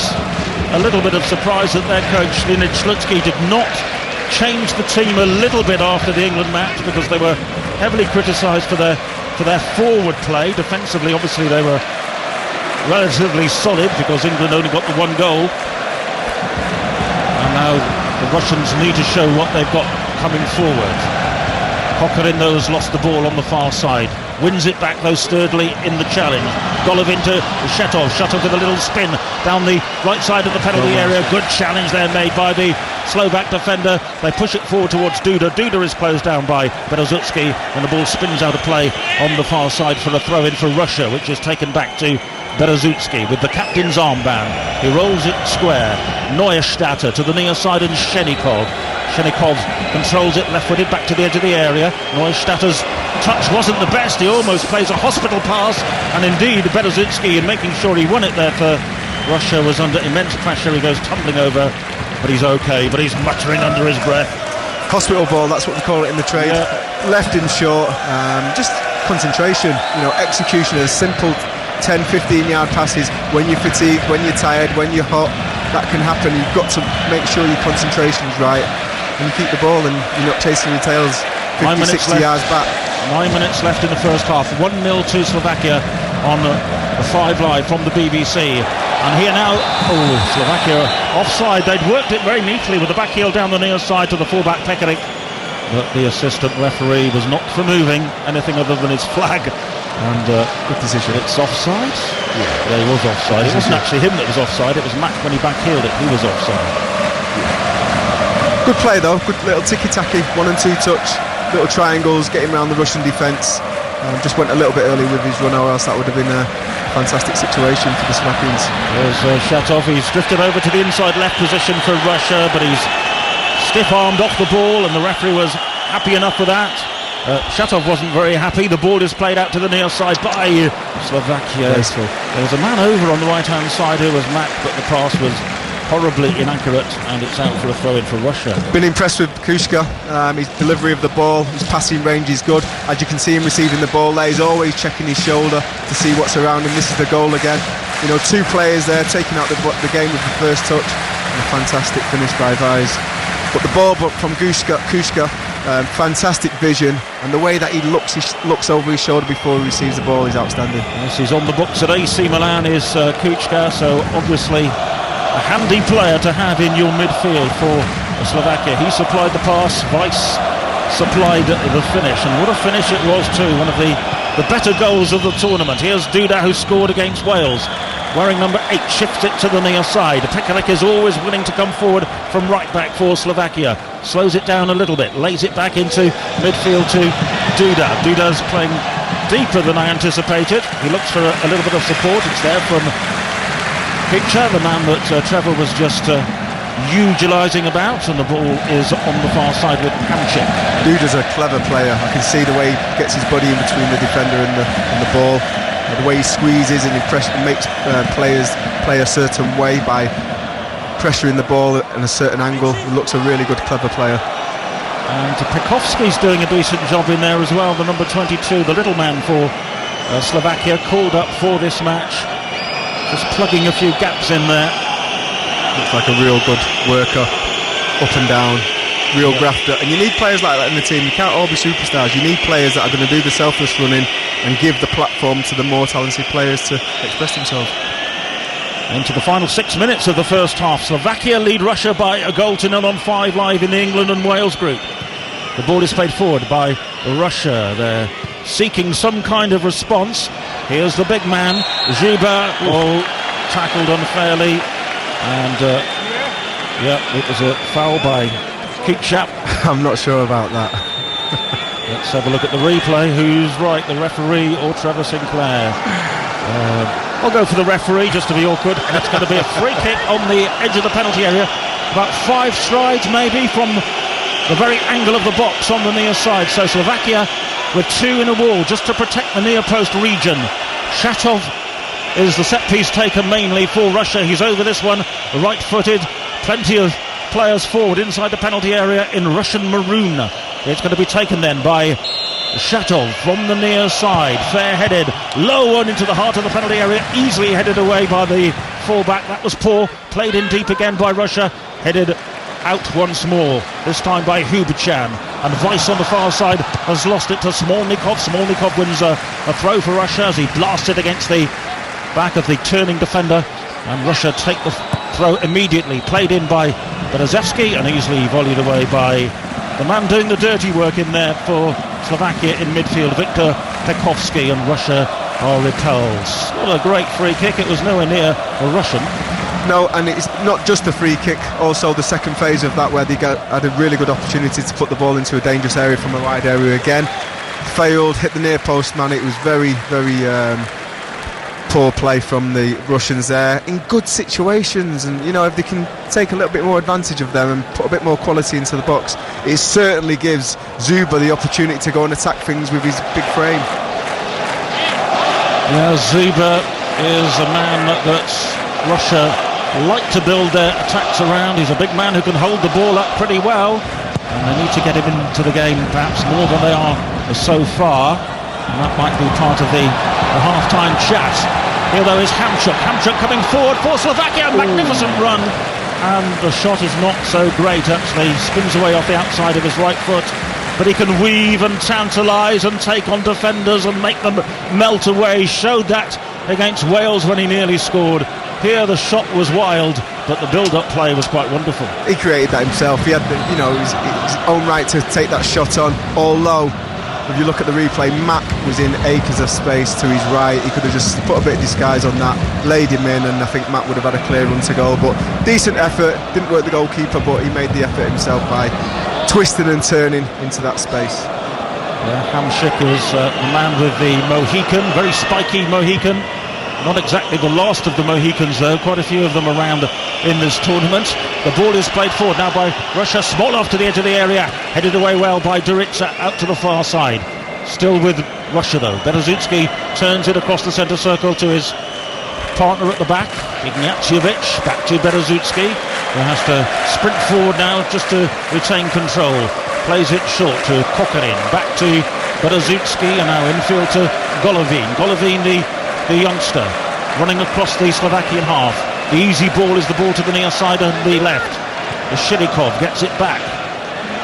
a little bit of surprise that their coach Leonid Slutsky did not change the team a little bit after the England match, because they were heavily criticised for their forward play. Defensively, obviously, they were relatively solid because England only got the 1 goal. And now the Russians need to show what they've got coming forward. Kokorin has lost the ball on the far side. Wins it back though sturdily in the challenge. Golovin to Shetov. Shetov with a little spin down the right side of the penalty area. Good challenge there made by the Slovak defender. They push it forward towards Duda. Duda is closed down by Berezutski, and the ball spins out of play on the far side for a throw-in for Russia, which is taken back to Berezutski with the captain's armband. He rolls it square. Neustadt to the near side, and Shenikov. Shenikov controls it left-footed back to the edge of the area. Neustadt's touch wasn't the best. He almost plays a hospital pass, and indeed Berezutski, in making sure he won it there for Russia, was under immense pressure. He goes tumbling over, but he's okay, but he's muttering under his breath. Hospital ball, that's what we call it in the trade. Yeah. Left in short, just concentration, execution of simple 10-15 yard passes. When you're fatigued, when you're tired, when you're hot, that can happen. You've got to make sure your concentration's right and you keep the ball and you're not chasing your tails 50-60 yards back. 9 minutes left in the first half. 1-0 to Slovakia on the 5 Live from the BBC. And here now, Slovakia offside. They'd worked it very neatly with the back heel down the near side to the fullback Pekarik, but the assistant referee was not for moving anything other than his flag And good decision. It's offside? Yeah, he was offside. It wasn't actually him that was offside, it was Mac when he backheeled it. He was offside. Good play though, good little ticky-tacky 1 and 2 touch, little triangles, getting around the Russian defence. Just went a little bit early with his run, or else that would have been a fantastic situation for the Slovakians. There's Shatov, he's drifted over to the inside left position for Russia, but he's stiff-armed off the ball, and the referee was happy enough with that. Shatov wasn't very happy. The ball is played out to the near side by Slovakia. Graceful. There was a man over on the right-hand side who was Mac, but the pass was horribly inaccurate, and it's out for a throw-in for Russia. Been impressed with Kushka. His delivery of the ball, his passing range is good. As you can see him receiving the ball there, he's always checking his shoulder to see what's around him. This is the goal again. You know, 2 players there taking out the game with the first touch, and a fantastic finish by Vise. But the ball from Kushka, fantastic vision, and the way that he looks over his shoulder before he receives the ball is outstanding. Yes, he's on the books at AC Milan, is Kuchka, so obviously a handy player to have in your midfield for Slovakia. He supplied the pass, Vice supplied the finish, and what a finish it was too. One of the better goals of the tournament. Here's Duda, who scored against Wales. Wearing number 8, shifts it to the near side. Pekarik is always willing to come forward from right back for Slovakia. Slows it down a little bit, lays it back into midfield to Duda. Duda's playing deeper than I anticipated. He looks for a little bit of support. It's there from Picture, the man that Trevor was just utilising about, and the ball is on the far side with Hamchik. Duda's a clever player. I can see the way he gets his body in between the defender and the ball. The way he squeezes and makes players play a certain way by pressuring the ball at a certain angle. He looks a really good, clever player. And Pekovsky's doing a decent job in there as well, the number 22, the little man for Slovakia, called up for this match. Just plugging a few gaps in there. Looks like a real good worker, up and down, real grafter. And you need players like that in the team. You can't all be superstars. You need players that are going to do the selfless running and give the platform to the more talented players to express themselves. Into the final 6 minutes of the first half. Slovakia lead Russia by a goal to nil on 5 live in the England and Wales group. The ball is played forward by Russia. They're seeking some kind of response. Here's the big man, Zyba, tackled unfairly, and it was a foul by Kuchap. I'm not sure about that. Let's have a look at the replay. Who's right, the referee or Trevor Sinclair? I'll go for the referee just to be awkward, and it's going to be a free kick on the edge of the penalty area, about 5 strides maybe from the very angle of the box on the near side. So Slovakia with 2 in a wall just to protect the near post region. Shatov is the set piece taker mainly for Russia. He's over this one, right-footed, plenty of players forward inside the penalty area in Russian maroon. It's going to be taken then by Shatov from the near side, fair-headed, low on into the heart of the penalty area, easily headed away by the full-back. That was poor, played in deep again by Russia, headed out once more, this time by Hubachan, and Vice on the far side has lost it to Smolnikov. Smolnikov wins a throw for Russia as he blasted against the back of the turning defender, and Russia take the throw immediately, played in by Berezevsky and easily volleyed away by the man doing the dirty work in there for Slovakia in midfield, Viktor Pekovsky, and Russia are repelled. What a great free kick. It was nowhere near a Russian. No, and it's not just the free kick, also the second phase of that where they had a really good opportunity to put the ball into a dangerous area from a wide area again. Failed, hit the near post man. It was very, very poor play from the Russians there in good situations, and you know, if they can take a little bit more advantage of them and put a bit more quality into the box, it certainly gives Zyba the opportunity to go and attack things with his big frame. Yeah, Zyba is a man that Russia like to build their attacks around. He's a big man who can hold the ball up pretty well, and they need to get him into the game perhaps more than they are so far, and that might be part of the half-time chat. Here though is Hamchuk coming forward for Slovakia, magnificent run, and the shot is not so great actually, spins away off the outside of his right foot, but he can weave and tantalise and take on defenders and make them melt away. Showed that against Wales when he nearly scored. Here the shot was wild, but the build-up play was quite wonderful. He created that himself. He had his own right to take that shot on, all low. if you look at the replay, Mac was in acres of space to his right. He could have just put a bit of disguise on that, laid him in, and I think Mac would have had a clear run to goal. But decent effort, didn't work the goalkeeper, but he made the effort himself by twisting and turning into that space. Yeah, Hamsik is the man with the Mohican, very spiky Mohican. Not exactly the last of the Mohicans though, quite a few of them around in this tournament. The ball is played forward now by Russia, small off to the edge of the area, headed away well by Durica out to the far side. Still with Russia though, Berezutski turns it across the centre circle to his partner at the back, Ignatjevich, back to Berezutski, who has to sprint forward now just to retain control. Plays it short to Kokorin, back to Berezutski, and now infield to Golovin. Golovin, the youngster, running across the Slovakian half. The easy ball is the ball to the near side and the left. Shirikov gets it back.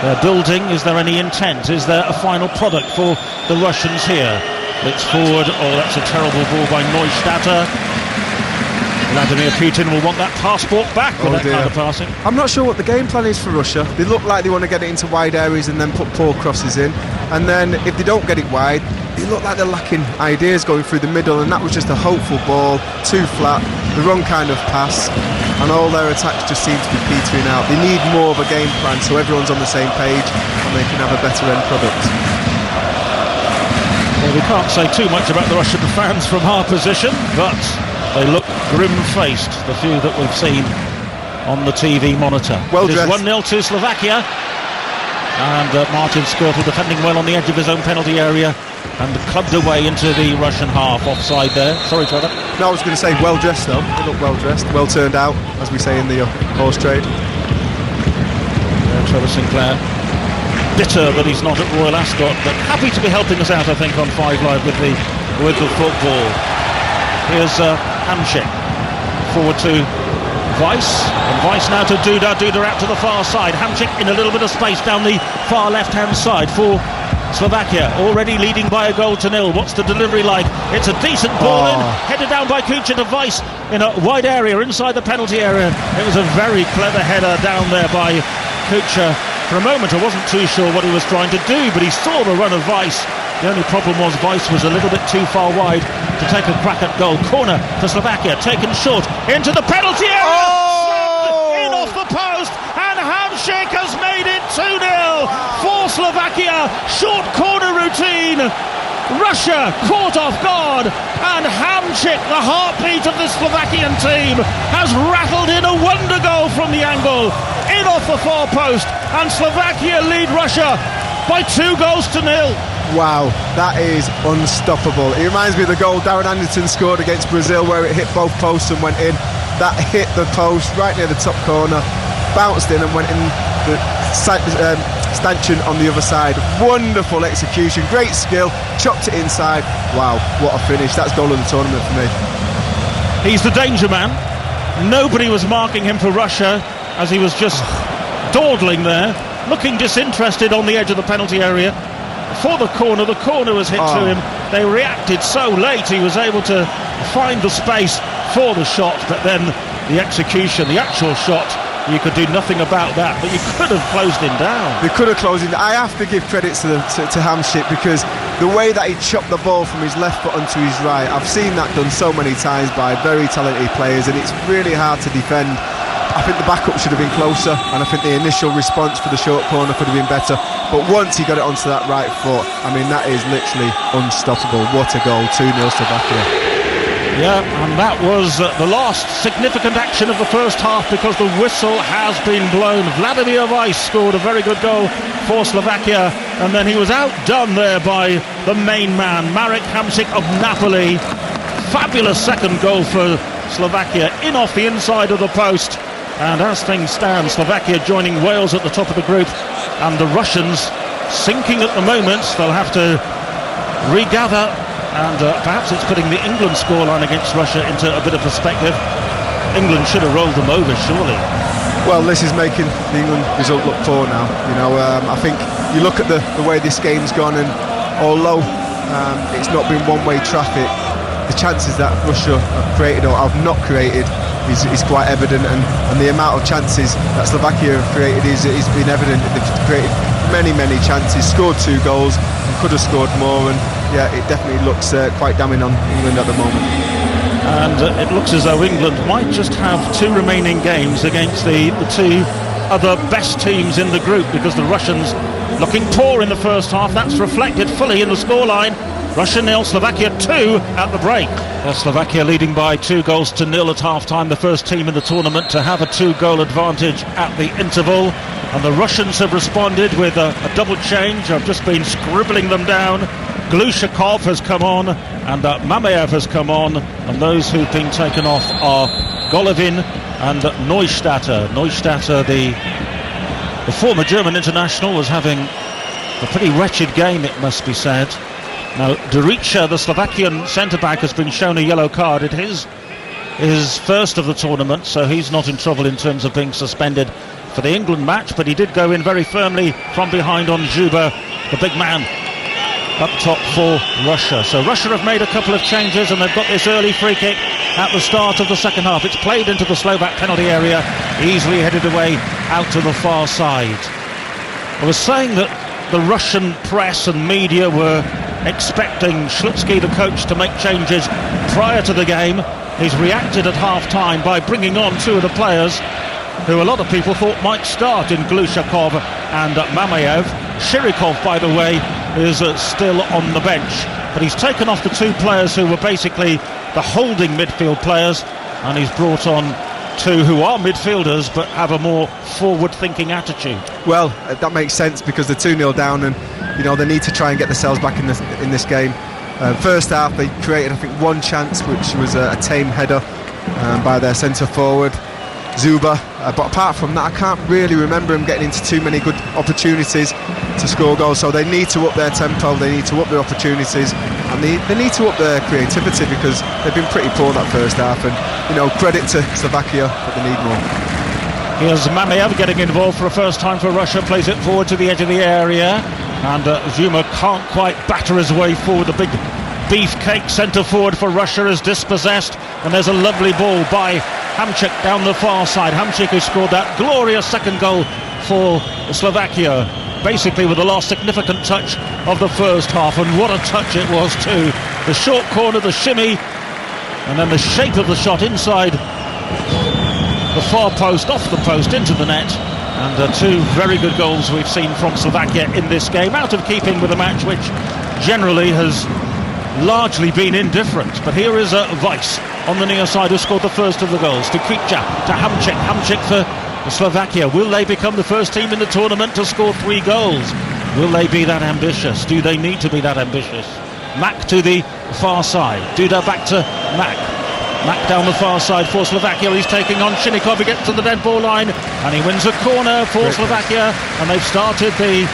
They're building. Is there any intent? Is there a final product for the Russians here? It's forward. Oh, that's a terrible ball by Neustadter. Vladimir Putin will want that passport back with that kind of passing. I'm not sure what the game plan is for Russia. They look like they want to get it into wide areas and then put poor crosses in. And then if they don't get it wide, they look like they're lacking ideas going through the middle, and that was just a hopeful ball, too flat, the wrong kind of pass, and all their attacks just seem to be petering out. They need more of a game plan so everyone's on the same page and they can have a better end product. Well, we can't say too much about the Russian fans from our position, but they look grim-faced, the few that we've seen on the TV monitor. Well it is dressed. 1-0 to Slovakia, and Martin Skirtle defending well on the edge of his own penalty area and clubbed away into the Russian half. Offside there. Sorry, Trevor. No, I was going to say well dressed though. They look well dressed, well turned out, as we say in the horse trade. Trevor Sinclair, bitter that he's not at Royal Ascot, but happy to be helping us out, I think, on 5 Live with the football. Here's Hamsik forward to Weiss, and Weiss now to Duda out to the far side. Hamsik in a little bit of space down the far left-hand side for Slovakia, already leading by a goal to nil. What's the delivery like? It's a decent ball in, headed down by Kucha to Weiss in a wide area inside the penalty area. It was a very clever header down there by Kucha. For a moment I wasn't too sure what he was trying to do, but he saw the run of Weiss. The only problem was Weiss was a little bit too far wide to take a crack at goal. Corner for Slovakia, taken short into the penalty area. In off the post, and Hamsik has made it 2-0 for Slovakia. Short corner routine. Russia caught off guard, and Hamsik, the heartbeat of the Slovakian team, has rattled in a wonder goal from the angle. In off the far post, and Slovakia lead Russia by 2-0. Wow, that is unstoppable. It reminds me of the goal Darren Anderton scored against Brazil, where it hit both posts and went in. That hit the post right near the top corner, bounced in and went in the stanchion on the other side. Wonderful execution, great skill, chopped it inside. Wow, what a finish. That's goal of the tournament for me. He's the danger man. Nobody was marking him for Russia as he was just dawdling there, looking disinterested on the edge of the penalty area. For the corner was hit to him. They reacted so late, he was able to find the space for the shot, but then the execution, the actual shot, you could do nothing about that, but you could have closed him down. They could have closed him down. I have to give credit to Hamsik, because the way that he chopped the ball from his left foot onto his right, I've seen that done so many times by very talented players, and it's really hard to defend. I think the backup should have been closer, and I think the initial response for the short corner could have been better, but once he got it onto that right foot, I mean, that is literally unstoppable. What a goal. 2-0 Slovakia. Yeah, and that was the last significant action of the first half, because the whistle has been blown. Vladimir Weiss scored a very good goal for Slovakia, and then he was outdone there by the main man, Marek Hamsik of Napoli. Fabulous second goal for Slovakia, in off the inside of the post. And as things stand, Slovakia joining Wales at the top of the group, and the Russians sinking at the moment. They'll have to regather, and perhaps it's putting the England scoreline against Russia into a bit of perspective. England should have rolled them over, surely. Well, this is making the England result look poor now. You know, I think you look at the way this game's gone, and although it's not been one-way traffic, the chances that Russia have created or have not created is quite evident, and the amount of chances that Slovakia have created is been evident. They've created many chances, scored 2 goals and could have scored more, and yeah, it definitely looks quite damning on England at the moment. And it looks as though England might just have 2 remaining games against the 2 other best teams in the group, because the Russians looking poor in the first half. That's reflected fully in the scoreline. Russia 0, Slovakia 2 at the break. Slovakia leading by 2-0 at half-time, the first team in the tournament to have a 2-goal advantage at the interval. And the Russians have responded with a double change. I've just been scribbling them down. Glushakov has come on and Mamayev has come on, and those who've been taken off are Golovin and Neustaedter. Neustaedter, the former German international, was having a pretty wretched game, it must be said. Now, Durica, the Slovakian centre-back, has been shown a yellow card. It is his first of the tournament, so he's not in trouble in terms of being suspended for the England match, but he did go in very firmly from behind on Zuba, the big man, up top for Russia. So Russia have made a couple of changes, and they've got this early free kick at the start of the second half. It's played into the Slovak penalty area, easily headed away out to the far side. I was saying that the Russian press and media were expecting Slutsky, the coach, to make changes prior to the game. He's reacted at half-time by bringing on 2 of the players who a lot of people thought might start in Glushakov and Mamayev. Shirikov, by the way, is still on the bench, but he's taken off the 2 players who were basically the holding midfield players, and he's brought on 2 who are midfielders but have a more forward-thinking attitude. Well, that makes sense, because they're 2-0 down, and you know they need to try and get themselves back in this game. First half they created, I think, 1 chance, which was a tame header by their centre forward Zuba, but apart from that I can't really remember him getting into too many good opportunities to score goals. So they need to up their tempo, they need to up their opportunities, and they need to up their creativity, because they've been pretty poor that first half. And you know, credit to Slovakia, but they need more. Here's Mamayev getting involved for a first time for Russia, plays it forward to the edge of the area, and Zuma can't quite batter his way forward. The big beefcake centre forward for Russia is dispossessed, and there's a lovely ball by Hamšík down the far side. Hamšík, who scored that glorious second goal for Slovakia, basically with the last significant touch of the first half, and what a touch it was too. The short corner, the shimmy, and then the shape of the shot inside the far post, off the post, into the net. And 2 very good goals we've seen from Slovakia in this game, out of keeping with a match which generally has largely been indifferent. But here is Weiss on the near side, who scored the first of the goals. To Kucha, to Hamšík for Slovakia. Will they become the first team in the tournament to score 3 goals? Will they be that ambitious? Do they need to be that ambitious? Mack to the far side. Duda back to Mack. Mack down the far side for Slovakia. He's taking on Shinikov. He gets to the dead ball line and he wins a corner for Slovakia, and they've started the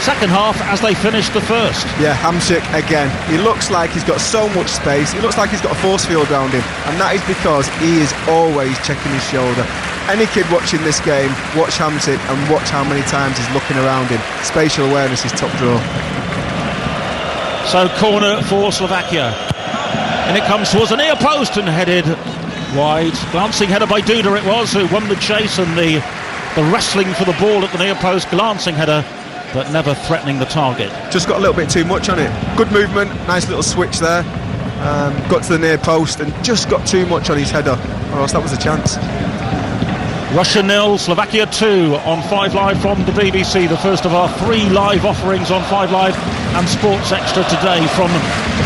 second half as they finished the first. Yeah, Hamšík again. He looks like he's got so much space. He looks like he's got a force field around him, and that is because he is always checking his shoulder. Any kid watching this game, watch Hamšík and watch how many times he's looking around him. Spatial awareness is top draw. So corner for Slovakia, and it comes towards the near post and headed wide. Glancing header by Duda it was, who won the chase and the wrestling for the ball at the near post. Glancing header, but never threatening the target. Just got a little bit too much on it. Good movement, nice little switch there. Got to the near post and just got too much on his header, or else that was a chance. Russia 0, Slovakia 2 on 5 Live from the BBC. The first of our 3 live offerings on 5 Live and Sports Extra today from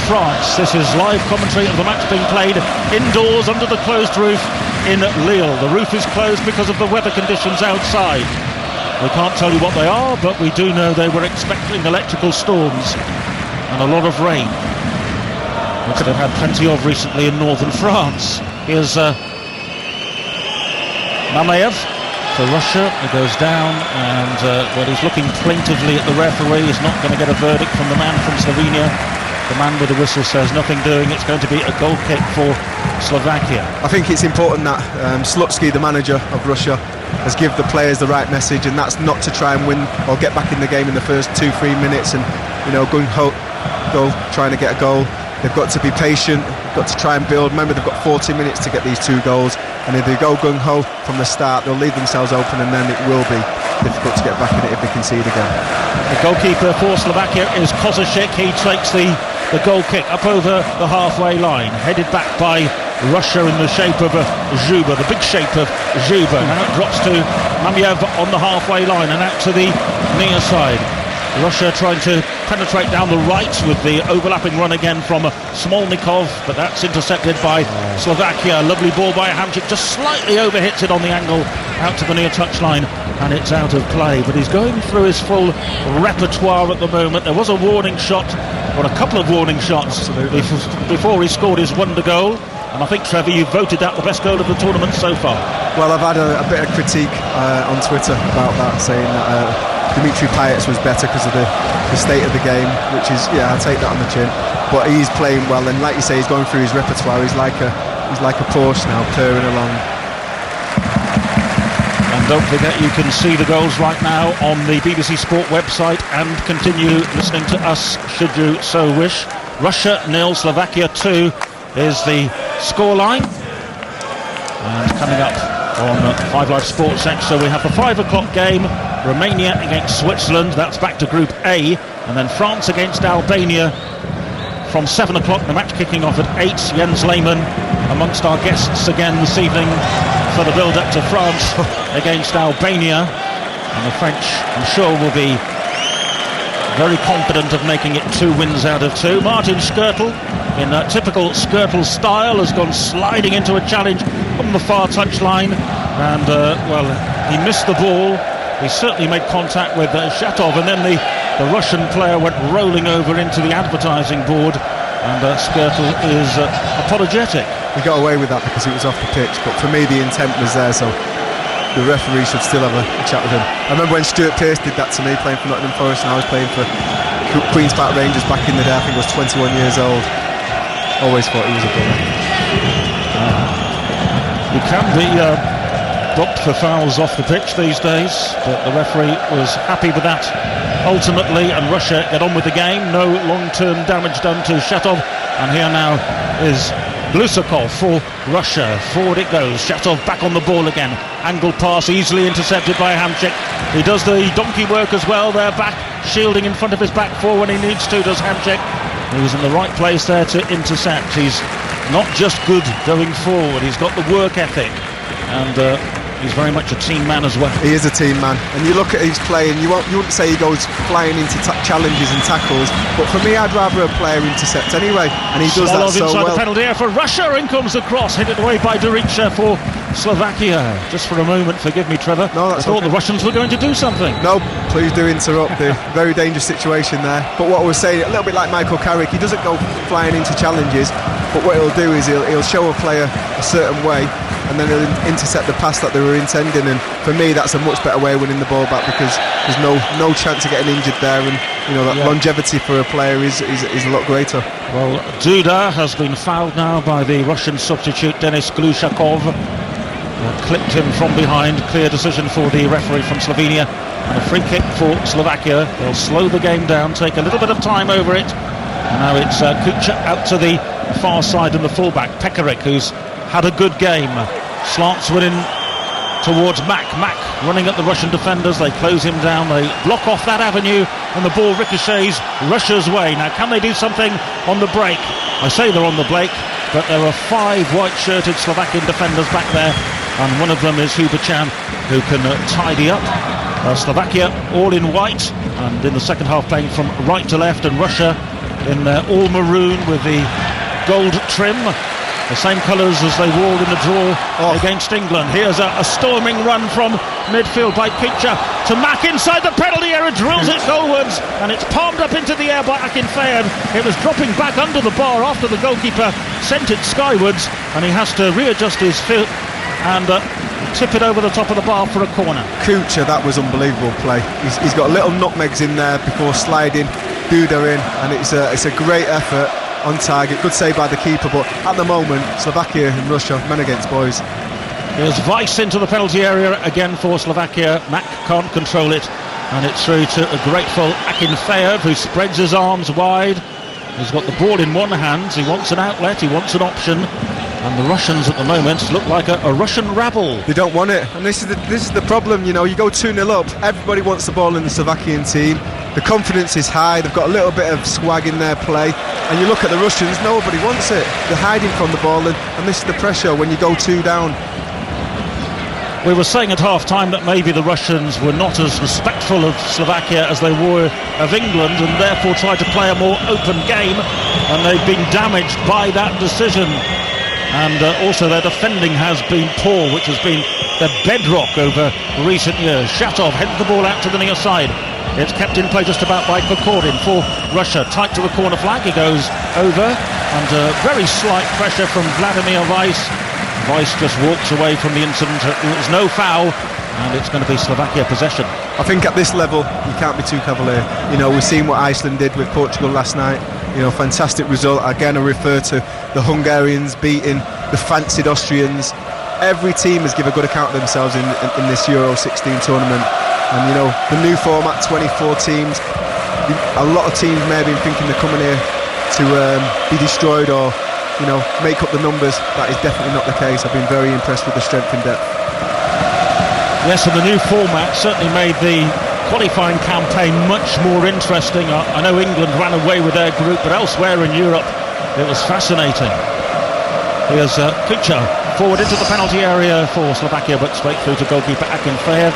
France. This is live commentary of the match being played indoors under the closed roof in Lille. The roof is closed because of the weather conditions outside. We can't tell you what they are, but we do know they were expecting electrical storms and a lot of rain, which they've had plenty of recently in northern France. Here's Mamayev for Russia. He goes down and he's looking plaintively at the referee. He's not going to get a verdict from the man from Slovenia. The man with the whistle says nothing doing. It's going to be a goal kick for Slovakia. I think it's important that Slutsky, the manager of Russia, has given the players the right message, and that's not to try and win or get back in the game in the first 2-3 minutes and, you know, gung-ho go trying to get a goal. They've got to be patient, they've got to try and build. Remember, they've got 40 minutes to get these 2 goals, and if they go gung-ho from the start, they'll leave themselves open, and then it will be difficult to get back in it if they concede again. The goalkeeper for Slovakia is Kozašik. He takes the goal kick up over the halfway line, headed back by Russia in the shape of Zhuba, the big shape of Zhuba. Now it drops to Mamiev on the halfway line and out to the near side. Russia trying to penetrate down the right with the overlapping run again from Smolnikov, but that's intercepted by Slovakia. Lovely ball by Hamšík, just slightly overhits it on the angle out to the near touchline, and it's out of play. But he's going through his full repertoire at the moment. There was a warning shot, or a couple of warning shots before he scored his wonder goal. And I think, Trevor, you voted that the best goal of the tournament so far. Well, I've had a bit of critique on Twitter about that, saying that Dimitri Payet's was better because of the state of the game, which is, yeah, I'll take that on the chin. But he's playing well, and like you say, he's going through his repertoire. He's like a Porsche now, purring along. And don't forget, you can see the goals right now on the BBC Sport website and continue listening to us should you so wish. Russia 0, Slovakia 2 is the scoreline. And coming up on 5 Live Sports Extra, we have the 5 o'clock game, Romania against Switzerland. That's back to Group A. And then France against Albania from 7 o'clock, the match kicking off at 8. Jens Lehmann amongst our guests again this evening for the build-up to France against Albania. And the French, I'm sure, will be very confident of making it 2 wins out of 2. Martin Škrtel, in typical Škrtel style, has gone sliding into a challenge on the far touchline, and well, he missed the ball. He certainly made contact with Shatov, and then the Russian player went rolling over into the advertising board, and Škrtel is apologetic. He got away with that because it was off the pitch, but for me the intent was there, so the referee should still have a chat with him. I remember when Stuart Pearce did that to me, playing for Nottingham Forest, and I was playing for Queen's Park Rangers back in the day. I think I was 21 years old. Always thought he was a bully. You can be docked for fouls off the pitch these days, but the referee was happy with that ultimately, and Russia get on with the game. No long-term damage done to Shatov, and here now is Blusakov for Russia. Forward it goes. Shatov back on the ball again. Angled pass easily intercepted by Hamšík. He does the donkey work as well there, back shielding in front of his back four when he needs to, does Hamšík. He was in the right place there to intercept. He's not just good going forward, he's got the work ethic, and he's very much a team man as well. He is a team man, and you look at his play and you wouldn't say he goes flying into challenges and tackles, but for me I'd rather a player intercept anyway, and he does that so inside well. The penalty area for Russia, in comes the cross, hit it away by Durica for Slovakia. Just for a moment, forgive me Trevor, no, I thought the Russians were going to do something. No, please do interrupt. The very dangerous situation there, but what I was saying, a little bit like Michael Carrick, he doesn't go flying into challenges, but what he'll do is he'll show a player a certain way, and then he'll intercept the pass that they were intending, and for me that's a much better way of winning the ball back, because there's no chance of getting injured there, and you know that longevity for a player is a lot greater. Well, Duda has been fouled now by the Russian substitute Denis Glushakov. Clipped him from behind. Clear decision for the referee from Slovenia, and a free kick for Slovakia. They'll slow the game down, take a little bit of time over it, and now it's Kucha out to the far side, and the fullback Pekarik, who's had a good game, slants one in towards Mack running at the Russian defenders. They close him down, they block off that avenue, and the ball ricochets Russia's way. Now can they do something on the break? I say they're on the break, but there are 5 white-shirted Slovakian defenders back there, and one of them is Hubachan, who can tidy up. Slovakia all in white, and in the second half playing from right to left, and Russia in all maroon with the gold trim, the same colours as they wore in the draw against England. Here's a storming run from midfield by Kucha to Mack inside the penalty area, drills it goalwards, and it's palmed up into the air by Akinfeev. It was dropping back under the bar after the goalkeeper sent it skywards, and he has to readjust his foot and tip it over the top of the bar for a corner. Kucha, that was unbelievable play. He's got little nutmegs in there before sliding Duda in, and it's a great effort on target. Good save by the keeper, but at the moment Slovakia and Russia, men against boys. Here's Weiss into the penalty area again for Slovakia. Mack can't control it, and it's through to a grateful Akinfeev, who spreads his arms wide. He's got the ball in one hand, he wants an outlet, he wants an option, And the Russians at the moment look like a Russian rabble. They don't want it, and this is the problem. You know, you go 2-0 up, everybody wants the ball in the Slovakian team. The confidence is high, they've got a little bit of swag in their play, and you look at the Russians, nobody wants it. They're hiding from the ball, and this is the pressure when you go 2 down. We were saying at half-time that maybe the Russians were not as respectful of Slovakia as they were of England, and therefore tried to play a more open game, and they've been damaged by that decision. And also their defending has been poor, which has been their bedrock over recent years. Shatov heads the ball out to the near side. It's kept in play just about by Kokorin for Russia. Tight to a corner flag, he goes over, and very slight pressure from Vladimir Weiss. Weiss just walks away from the incident. There's no foul, and it's going to be Slovakia possession. I think at this level you can't be too cavalier. You know, we've seen what Iceland did with Portugal last night. You know, fantastic result. Again, I refer to the Hungarians beating the fancied Austrians. Every team has given a good account of themselves in this Euro 16 tournament. And you know, the new format, 24 teams, a lot of teams may have been thinking they're coming here to be destroyed or, you know, make up the numbers. That is definitely not the case. I've been very impressed with the strength and depth. Yes, and the new format certainly made the qualifying campaign much more interesting. I know England ran away with their group, but elsewhere in Europe it was fascinating. Here's Kucha forward into the penalty area for Slovakia, but straight through to goalkeeper Akinfeev.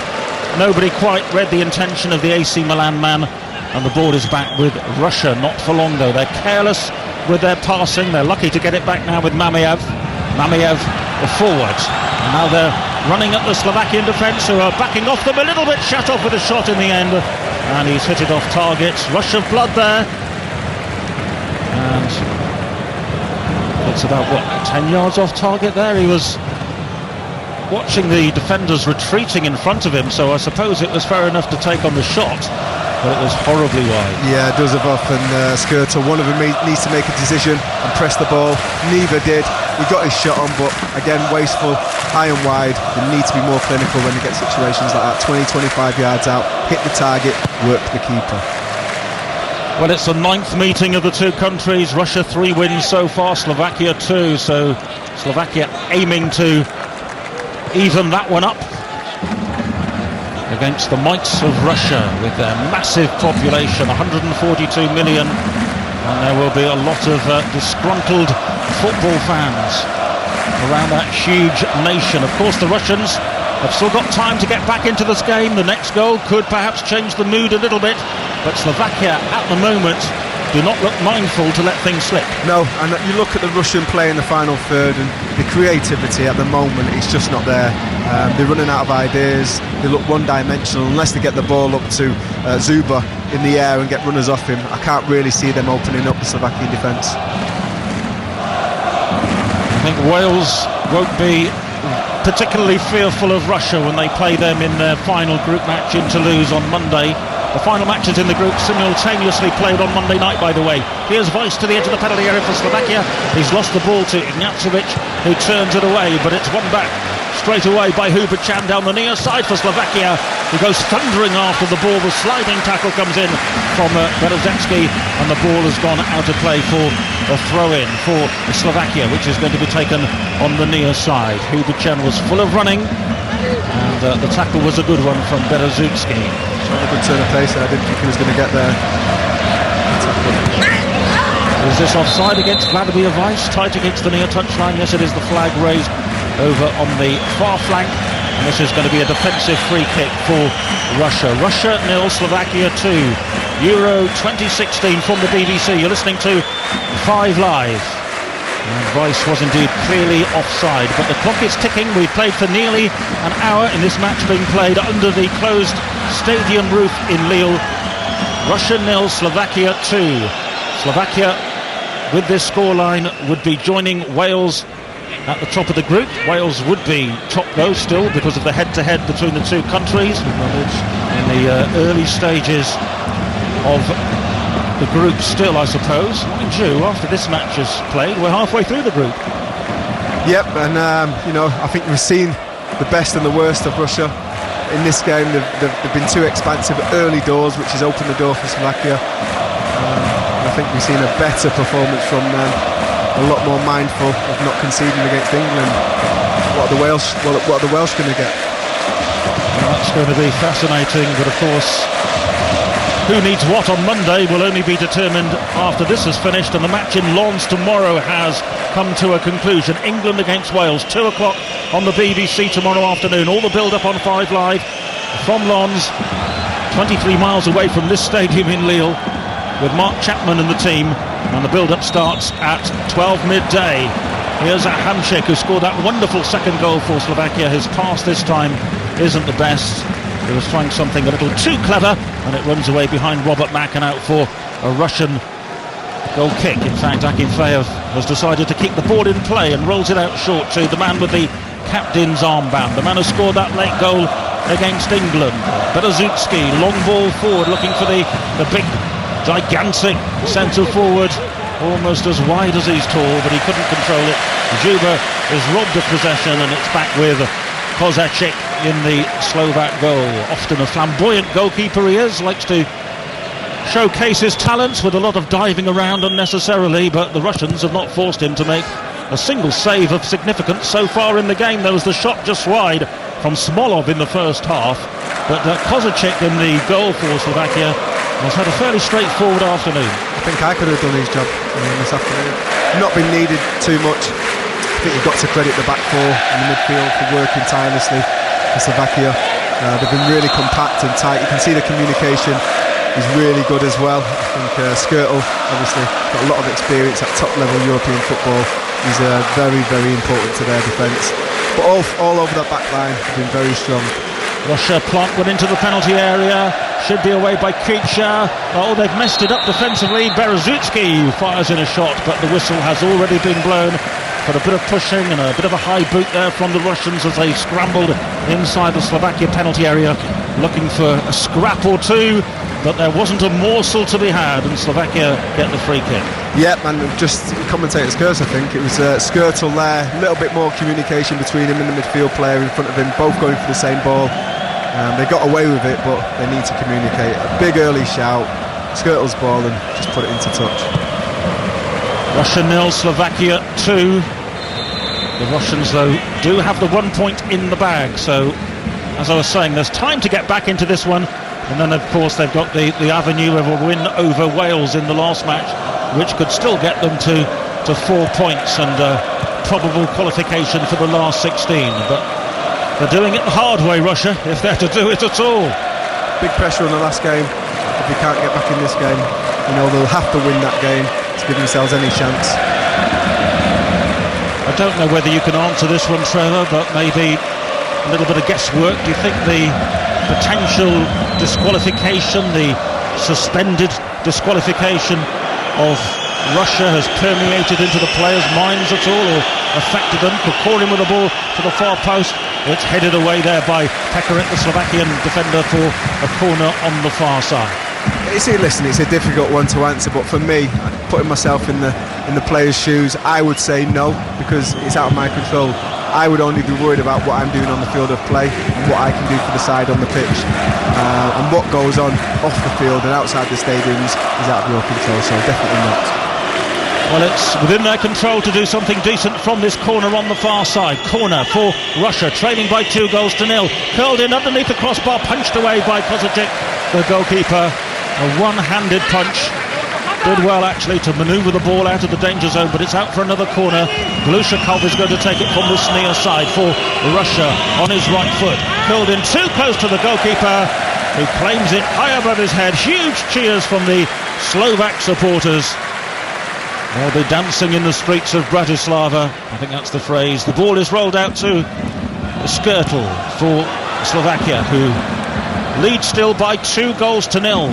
Nobody quite read the intention of the AC Milan man, and the ball is back with Russia. Not for long though. They're careless with their passing. They're lucky to get it back now with Mamiev. Mamiev forward. And now they're running at the Slovakian defence, who are backing off them a little bit. Shatov with a shot in the end, and he's hit it off target. Rush of blood there, and it's about, what, 10 yards off target there. He was watching the defenders retreating in front of him, so I suppose it was fair enough to take on the shot, but it was horribly wide. Yeah, Duzabov and Skirtle, one of them needs to make a decision and press the ball. Neither did. He got his shot on, but again, wasteful, high and wide. They need to be more clinical when they get situations like that. 20-25 yards out, hit the target, work the keeper. Well, it's the 9th meeting of the two countries. Russia 3 wins so far, Slovakia 2, so Slovakia aiming to even that one up against the mites of Russia with their massive population, 142 million, and there will be a lot of disgruntled football fans around that huge nation. Of course, the Russians have still got time to get back into this game. The next goal could perhaps change the mood a little bit, but Slovakia at the moment do not look mindful to let things slip. No, and you look at the Russian play in the final third, and the creativity at the moment is just not there. They're running out of ideas. They look one-dimensional. Unless they get the ball up to Zuba in the air and get runners off him, I can't really see them opening up the Slovakian defence. I think Wales won't be particularly fearful of Russia when they play them in their final group match in Toulouse on Monday. The final matches in the group simultaneously played on Monday night, by the way. Here's Weiss to the edge of the penalty area for Slovakia. He's lost the ball to Ignacevich, who turns it away, but it's won back straight away by Hubert-Chan down the near side for Slovakia, who goes thundering after the ball. The sliding tackle comes in from Berezecki, and the ball has gone out of play for a throw-in for Slovakia, which is going to be taken on the near side. Hubert-Chan was full of running, and the tackle was a good one from Berezecki. A good turn of pace. I didn't think he was going to get there. Is this offside against Vladimir Weiss? Tight against the near touchline. Yes, it is. The flag raised over on the far flank, and this is going to be a defensive free kick for Russia. Russia 0, Slovakia 2. Euro 2016 from the BBC. You're listening to 5 Live. And Weiss was indeed clearly offside, but the clock is ticking. We've played for nearly an hour in this match being played under the closed stadium roof in Lille. Russia 0, Slovakia 2. Slovakia, with this scoreline, would be joining Wales at the top of the group. Wales would be top though still because of the head-to-head between the two countries in the early stages of the group still, I suppose. Mind you, after this match is played, we're halfway through the group. Yep, and you know, I think we've seen the best and the worst of Russia in this game. They've been too expansive at early doors, which has opened the door for Slovakia. I think we've seen a better performance from them a lot more mindful of not conceding against England. What are the Welsh going to get? Well, that's going to be fascinating, but of course, who needs what on Monday will only be determined after this is finished, and the match in Lens tomorrow has come to a conclusion. England against Wales, 2 o'clock on the BBC tomorrow afternoon. All the build-up on 5 Live from Lens, 23 miles away from this stadium in Lille, with Mark Chapman and the team, and the build-up starts at 12 midday. Here's Hamšík, who scored that wonderful second goal for Slovakia. His pass this time isn't the best. He was trying something a little too clever, and it runs away behind Robert Mack and out for a Russian goal kick. In fact, Akinfeev has decided to keep the ball in play and rolls it out short to the man with the captain's armband, the man who scored that late goal against England. Berezutski, long ball forward, looking for the big, gigantic centre forward, almost as wide as he's tall, but he couldn't control it. Juba is robbed of possession, and it's back with Kozačík in the Slovak goal. Often a flamboyant goalkeeper he is, likes to showcase his talents with a lot of diving around unnecessarily, but the Russians have not forced him to make a single save of significance so far in the game. There was the shot just wide from Smolov in the first half, but Kozačík in the goal for Slovakia has had a fairly straightforward afternoon. I think I could have done his job this afternoon. Not been needed too much. I think you've got to credit the back four and the midfield for working tirelessly for Slovakia. They've been really compact and tight. You can see the communication is really good as well. I think Skrtel, obviously, got a lot of experience at top level European football. He's very, very important to their defence. But all over that back line have been very strong. Russia plant one into the penalty area, should be away by Kucha. Oh, they've messed it up defensively. Berezutski fires in a shot, but the whistle has already been blown for a bit of pushing and a bit of a high boot there from the Russians as they scrambled inside the Slovakia penalty area looking for a scrap or two, but there wasn't a morsel to be had, and Slovakia get the free kick. Yep, and just commentator's curse, I think. It was Skrtel there, a little bit more communication between him and the midfield player in front of him, both going for the same ball. They got away with it, but they need to communicate. A big early shout, Skrtel's ball, and just put it into touch. Russia 0, Slovakia 2. The Russians, though, do have the 1 point in the bag, so as I was saying, there's time to get back into this one. And then, of course, they've got the avenue of a win over Wales in the last match, which could still get them to 4 points and probable qualification for the last 16. But they're doing it the hard way, Russia, if they're to do it at all. Big pressure on the last game. If they can't get back in this game, they'll have to win that game to give themselves any chance. I don't know whether you can answer this one, Trevor, but maybe a little bit of guesswork. Do you think the potential disqualification, the suspended disqualification of Russia has permeated into the players' minds at all, or affected them? Kokorin with the ball to the far post. It's headed away there by Pekarik, the Slovakian defender, for a corner on the far side. It's a difficult one to answer, but for me, putting myself in the players' shoes, I would say no, because it's out of my control. I would only be worried about what I'm doing on the field of play and what I can do for the side on the pitch. And what goes on off the field and outside the stadiums is out of your control, so definitely not. Well, it's within their control to do something decent from this corner on the far side. Corner for Russia, trailing by 2 goals to 0. Curled in underneath the crossbar, punched away by Kozačík, the goalkeeper. A one-handed punch. Did well, actually, to manoeuvre the ball out of the danger zone, but it's out for another corner. Glushakov is going to take it from the near side for Russia on his right foot. Curled in too close to the goalkeeper, who claims it high above his head. Huge cheers from the Slovak supporters. They'll be dancing in the streets of Bratislava. I think that's the phrase. The ball is rolled out to Skrtel for Slovakia, who lead still by 2 goals to 0.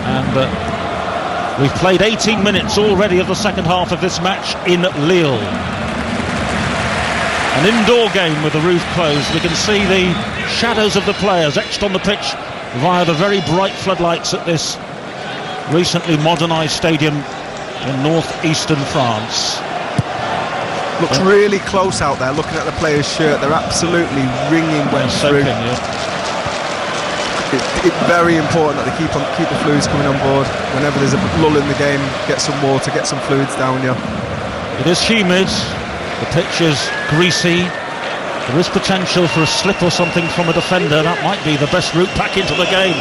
And we've played 18 minutes already of the second half of this match in Lille. An indoor game with the roof closed. We can see the shadows of the players etched on the pitch via the very bright floodlights at this recently modernised stadium in north-eastern France. Looks really close out there, looking at the players' shirt. They're absolutely ringing wet through. It's very important that they keep the fluids coming on board. Whenever there's a lull in the game, get some water, get some fluids down you. It is humid, the pitch is greasy, there is potential for a slip or something from a defender. That might be the best route back into the game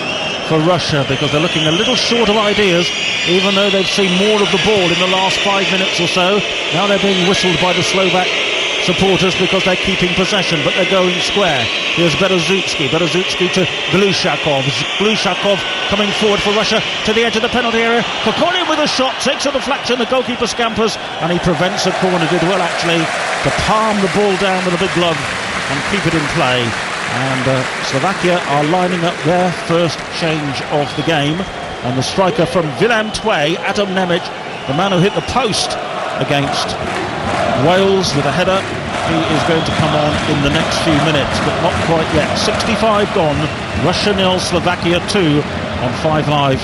for Russia, because they're looking a little short of ideas, even though they've seen more of the ball in the last 5 minutes or so. Now they're being whistled by the Slovak supporters because they're keeping possession, but they're going square. Here's Berezutski to Glushakov. Glushakov coming forward for Russia to the edge of the penalty area. Kokorin with a shot, takes a deflection, the goalkeeper scampers, and he prevents a corner. Did well actually to palm the ball down with a big glove and keep it in play. And Slovakia are lining up their first change of the game, and the striker from Willem II, Adam Nemec, the man who hit the post against Wales with a header, he is going to come on in the next few minutes, but not quite yet. 65 gone, Russia 0, Slovakia 2 on 5 Live.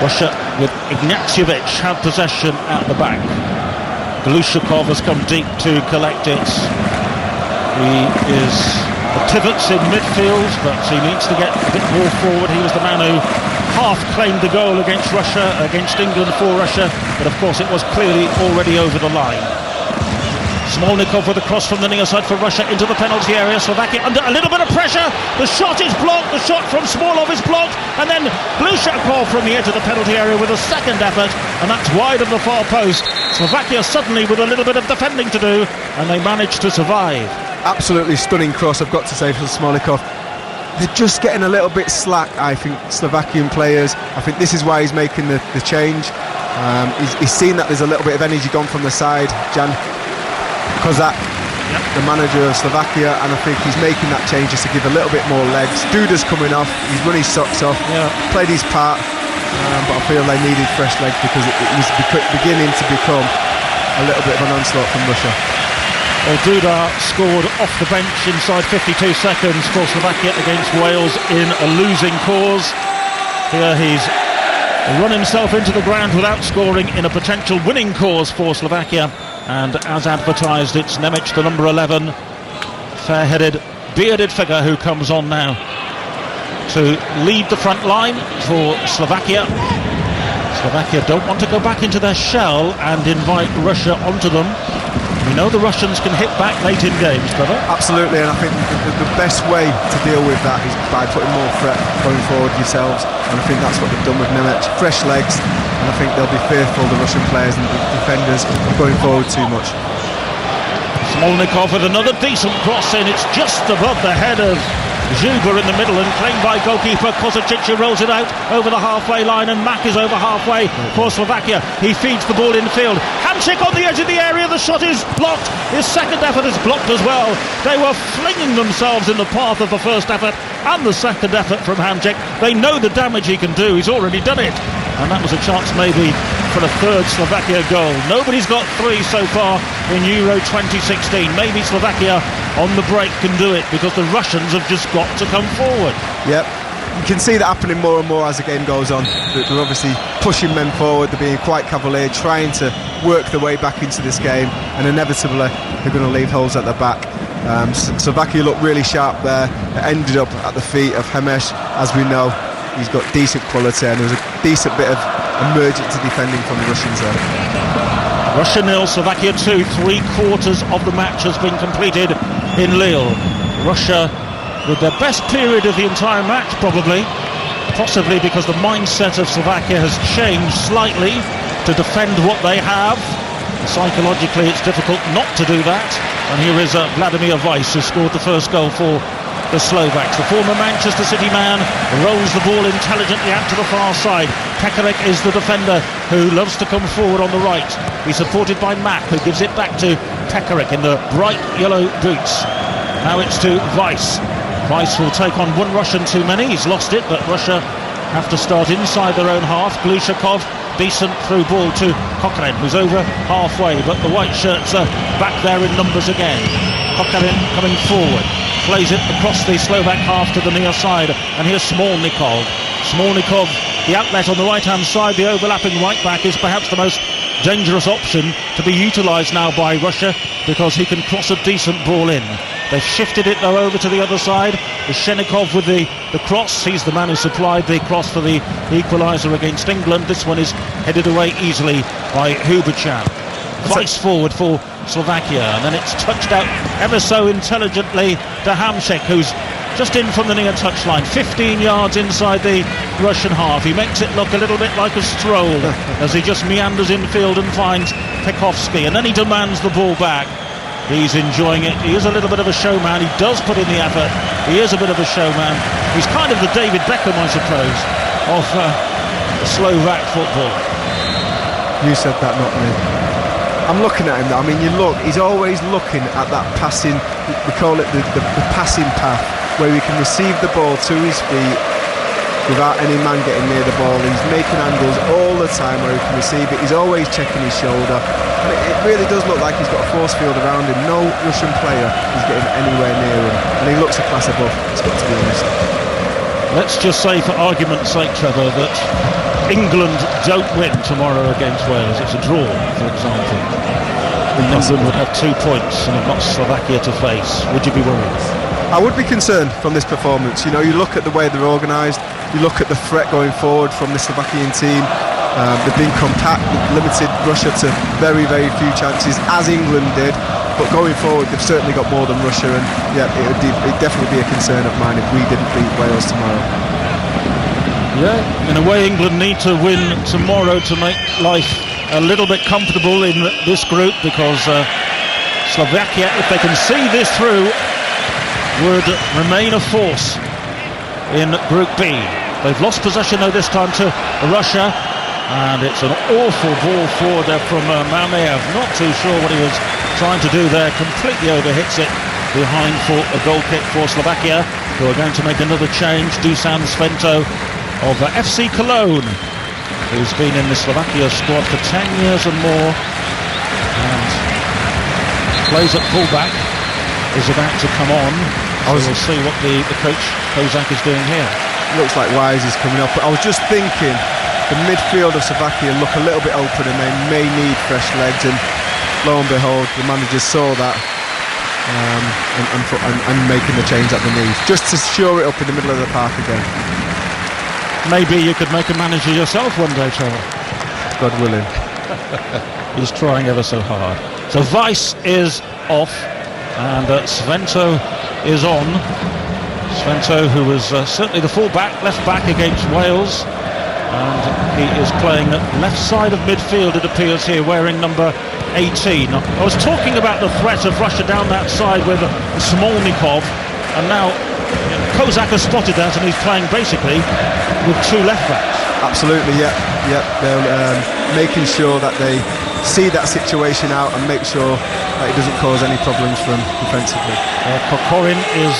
Russia with Ignacevic have possession at the back. Glushakov has come deep to collect it. He is pivots in midfield, but he needs to get a bit more forward. He was the man who half claimed the goal against Russia, against England for Russia, but of course it was clearly already over the line. Smolnikov with a cross from the near side for Russia into the penalty area. Slovakia under a little bit of pressure. The shot is blocked. The shot from Smolov is blocked, and then Glushakov from the edge of the penalty area with a second effort, and that's wide of the far post. Slovakia suddenly with a little bit of defending to do, and they managed to survive. Absolutely Stunning cross, I've got to say, for Smolnikov. They're just getting a little bit slack, I think, Slovakian players. I think this is why he's making the change. He's seen that there's a little bit of energy gone from the side, Jan Kozak, the manager of Slovakia, and I think he's making that change just to give a little bit more legs. Duda's coming off, he's run his socks off, played his part, but I feel they needed fresh legs because it was beginning to become a little bit of an onslaught from Russia. Well, Duda scored off the bench inside 52 seconds for Slovakia against Wales in a losing cause. Here he's run himself into the ground without scoring in a potential winning cause for Slovakia. And as advertised, it's Nemec, the number 11, fair-headed, bearded figure who comes on now to lead the front line for Slovakia. Slovakia don't want to go back into their shell and invite Russia onto them. We know the Russians can hit back late in games, Trevor. Absolutely, and I think the best way to deal with that is by putting more threat going forward yourselves, and I think that's what they've done with Nemec. Fresh legs, and I think they'll be fearful, the Russian players and the defenders, of going forward too much. Smolnikov with another decent cross in. It's just above the head of Zuba in the middle and claimed by goalkeeper Kozacic, who rolls it out over the halfway line, and Mack is over halfway for Slovakia. He feeds the ball infield. Hamsik on the edge of the area, the shot is blocked. His second effort is blocked as well. They were flinging themselves in the path of the first effort and the second effort from Hamsik. They know the damage he can do, he's already done it. And that was a chance maybe for a third Slovakia goal. Nobody's got 3 so far in Euro 2016. Maybe Slovakia on the break can do it, because the Russians have just got to come forward. Yep, you can see that happening more and more as the game goes on. They're obviously pushing men forward, they're being quite cavalier, trying to work their way back into this game, and inevitably they're going to leave holes at the back. Slovakia looked really sharp there. It ended up at the feet of Hemesh. As we know, he's got decent quality, and there was a decent bit of emergency defending from the Russians there. Russia 0, Slovakia 2. 3/4 of the match has been completed in Lille. Russia with their best period of the entire match, possibly because the mindset of Slovakia has changed slightly to defend what they have. Psychologically it's difficult not to do that, and here is Vladimir Weiss, who scored the first goal for the Slovaks. The former Manchester City man rolls the ball intelligently out to the far side. Tekarek is the defender who loves to come forward on the right. He's supported by Mack, who gives it back to Tekarek in the bright yellow boots. Now it's to Weiss. Weiss will take on one Russian too many. He's lost it, but Russia have to start inside their own half. Glushakov, decent through ball to Kokorin, who's over halfway, but the white shirts are back there in numbers again. Kokorin coming forward, plays it across the Slovak half to the near side, and here's Smolnikov. Smolnikov, the outlet on the right-hand side, the overlapping right-back, is perhaps the most dangerous option to be utilised now by Russia, because he can cross a decent ball in. They've shifted it though over to the other side. Shenikov with the cross. He's the man who supplied the cross for the equaliser against England. This one is headed away easily by Hubachan. Vice forward for Slovakia, and then it's touched out ever so intelligently to Hamšík, who's just in from the near touchline, 15 yards inside the Russian half. He makes it look a little bit like a stroll as he just meanders infield and finds Pekovsky, and then he demands the ball back. He's enjoying it. He is a little bit of a showman. He does put in the effort. He is a bit of a showman. He's kind of the David Beckham, I suppose, of Slovak football. You said that, not me. I'm looking at him now. I mean, you look, he's always looking at that passing, we call it the passing path, where he can receive the ball to his feet without any man getting near the ball. He's making angles all the time where he can receive it. He's always checking his shoulder. And it really does look like he's got a force field around him. No Russian player is getting anywhere near him. And he looks a class above, it's got to be honest. Let's just say, for argument's sake, Trevor, that England don't win tomorrow against Wales. It's a draw, for example. England would have 2 points and have got Slovakia to face. Would you be worried? I would be concerned from this performance. You know, you look at the way they're organised, you look at the threat going forward from the Slovakian team. They've been compact, they've limited Russia to very, very few chances, as England did. But going forward, they've certainly got more than Russia, and yeah, it'd definitely be a concern of mine if we didn't beat Wales tomorrow. Yeah, in a way, England need to win tomorrow to make life a little bit comfortable in this group, because Slovakia, if they can see this through, would remain a force in Group B. They've lost possession though this time to Russia, and it's an awful ball forward there from Mameyev. Not too sure what he was trying to do there. Completely overhits it behind for a goal kick for Slovakia, who are going to make another change. Dusan Svento of FC Cologne, who's been in the Slovakia squad for 10 years and more, and plays at fullback, is about to come on. So we'll see what the coach Kozak is doing here. Looks like Wise is coming up, but I was just thinking the midfield of Slovakia look a little bit open and they may need fresh legs, and lo and behold, the manager saw that and making the change that they need, just to shore it up in the middle of the park again. Maybe you could make a manager yourself one day, Trevor. God willing. He's trying ever so hard. So Weiss is off, and Svento is on. Svento, who was certainly the full-back, left-back against Wales, and he is playing left side of midfield, it appears here, wearing number 18. I was talking about the threat of Russia down that side with Smolnikov, and now Kozak has spotted that, and he's playing basically with two left-backs. Absolutely, yeah. They're making sure that they see that situation out and make sure that it doesn't cause any problems for them defensively. Kokorin is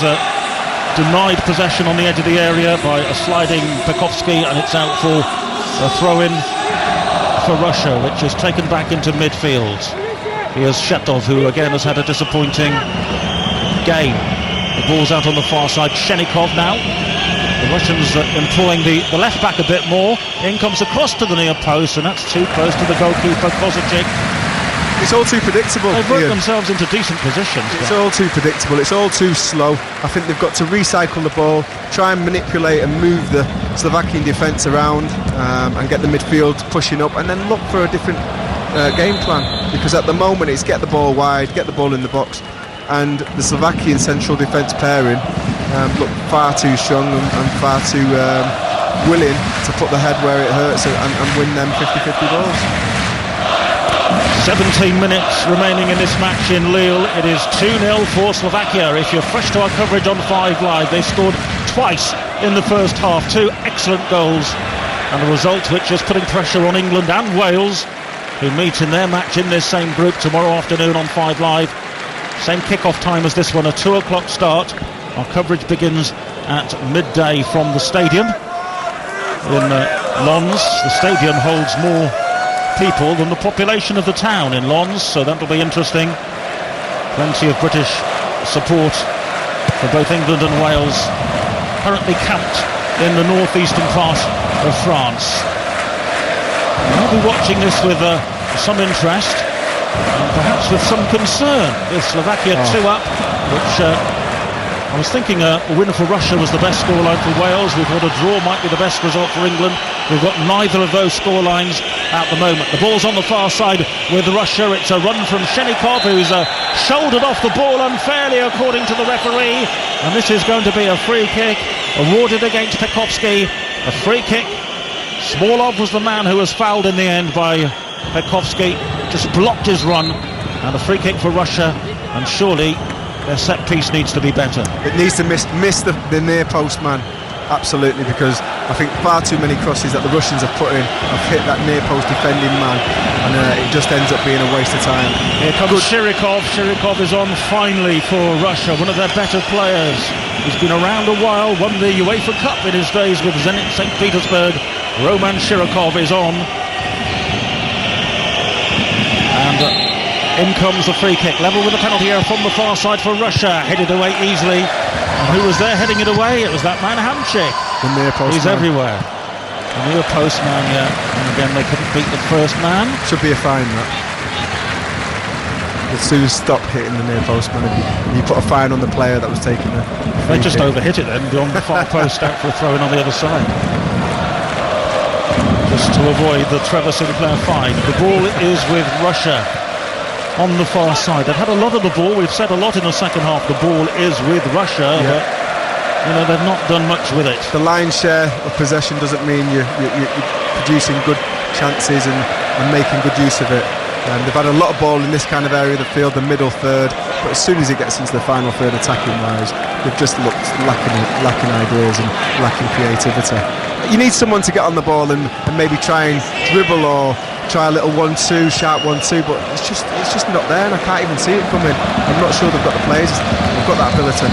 denied possession on the edge of the area by a sliding Pekovsky, and it's out for a throw-in for Russia, which is taken back into midfield. Here's Shetov, who again has had a disappointing game. The ball's out on the far side. Shenikov now. The Russians employing the left-back a bit more. In comes the cross to the near post, and that's too close to the goalkeeper, Kozacic. It's all too predictable. They've worked themselves into decent positions. It's all too predictable. It's all too slow. I think they've got to recycle the ball, try and manipulate and move the Slovakian defence around, and get the midfield pushing up, and then look for a different game plan. Because at the moment it's get the ball wide, get the ball in the box, and the Slovakian central defence pairing look far too strong and far too willing to put the head where it hurts and win them 50-50 balls. 17 minutes remaining in this match in Lille. It is 2-0 for Slovakia. If you're fresh to our coverage on 5 Live, they scored twice in the first half. 2 excellent goals, and a result which is putting pressure on England and Wales, who meet in their match in this same group tomorrow afternoon on 5 Live. Same kick-off time as this one, a 2 o'clock start. Our coverage begins at midday from the stadium in Lons. The stadium holds more people than the population of the town in Lons, so that'll be interesting. Plenty of British support for both England and Wales, currently camped in the northeastern part of France. I'll be watching this with some interest. and perhaps with some concern, with Slovakia 2 up, which I was thinking a win for Russia was the best scoreline for Wales. We thought a draw might be the best result for England. We've got neither of those scorelines at the moment. The ball's on the far side with Russia. It's a run from Shenikov, who's shouldered off the ball unfairly according to the referee, and this is going to be a free kick awarded against Pekovsky. A free kick. Smolov was the man who was fouled in the end by Pekovsky, just blocked his run, and a free kick for Russia, and surely their set piece needs to be better. It needs to miss the near post man, absolutely, because I think far too many crosses that the Russians have put in have hit that near post defending man, and it just ends up being a waste of time. Here comes Shirikov. Shirikov is on finally for Russia, one of their better players. He's been around a while, won the UEFA Cup in his days with Zenit St. Petersburg. Roman Shirikov is on. And in comes the free kick, level with the penalty area from the far side for Russia, headed away easily. And who was there heading it away? It was that man Hamchik. The near post. He's everywhere. The near post man, yeah. And again, they couldn't beat the first man. Should be a fine, that. As soon as stop hitting the near post man, and you put a fine on the player that was taking the They just overhit it then, beyond the far post, out for a throw in on the other side. Just to avoid the Trevor Sinclair fine. The ball is with Russia on the far side. They've had a lot of the ball. We've said a lot in the second half. The ball is with Russia, but they've not done much with it. The lion's share of possession doesn't mean you're producing good chances and making good use of it. They've had a lot of ball in this kind of area of the field, the middle third, but as soon as it gets into the final third attacking wise, they've just looked lacking ideas and lacking creativity. You need someone to get on the ball and maybe try and dribble or try a little 1-2, sharp 1-2, but it's just not there, and I can't even see it coming. I'm not sure they've got the players, they've got that ability.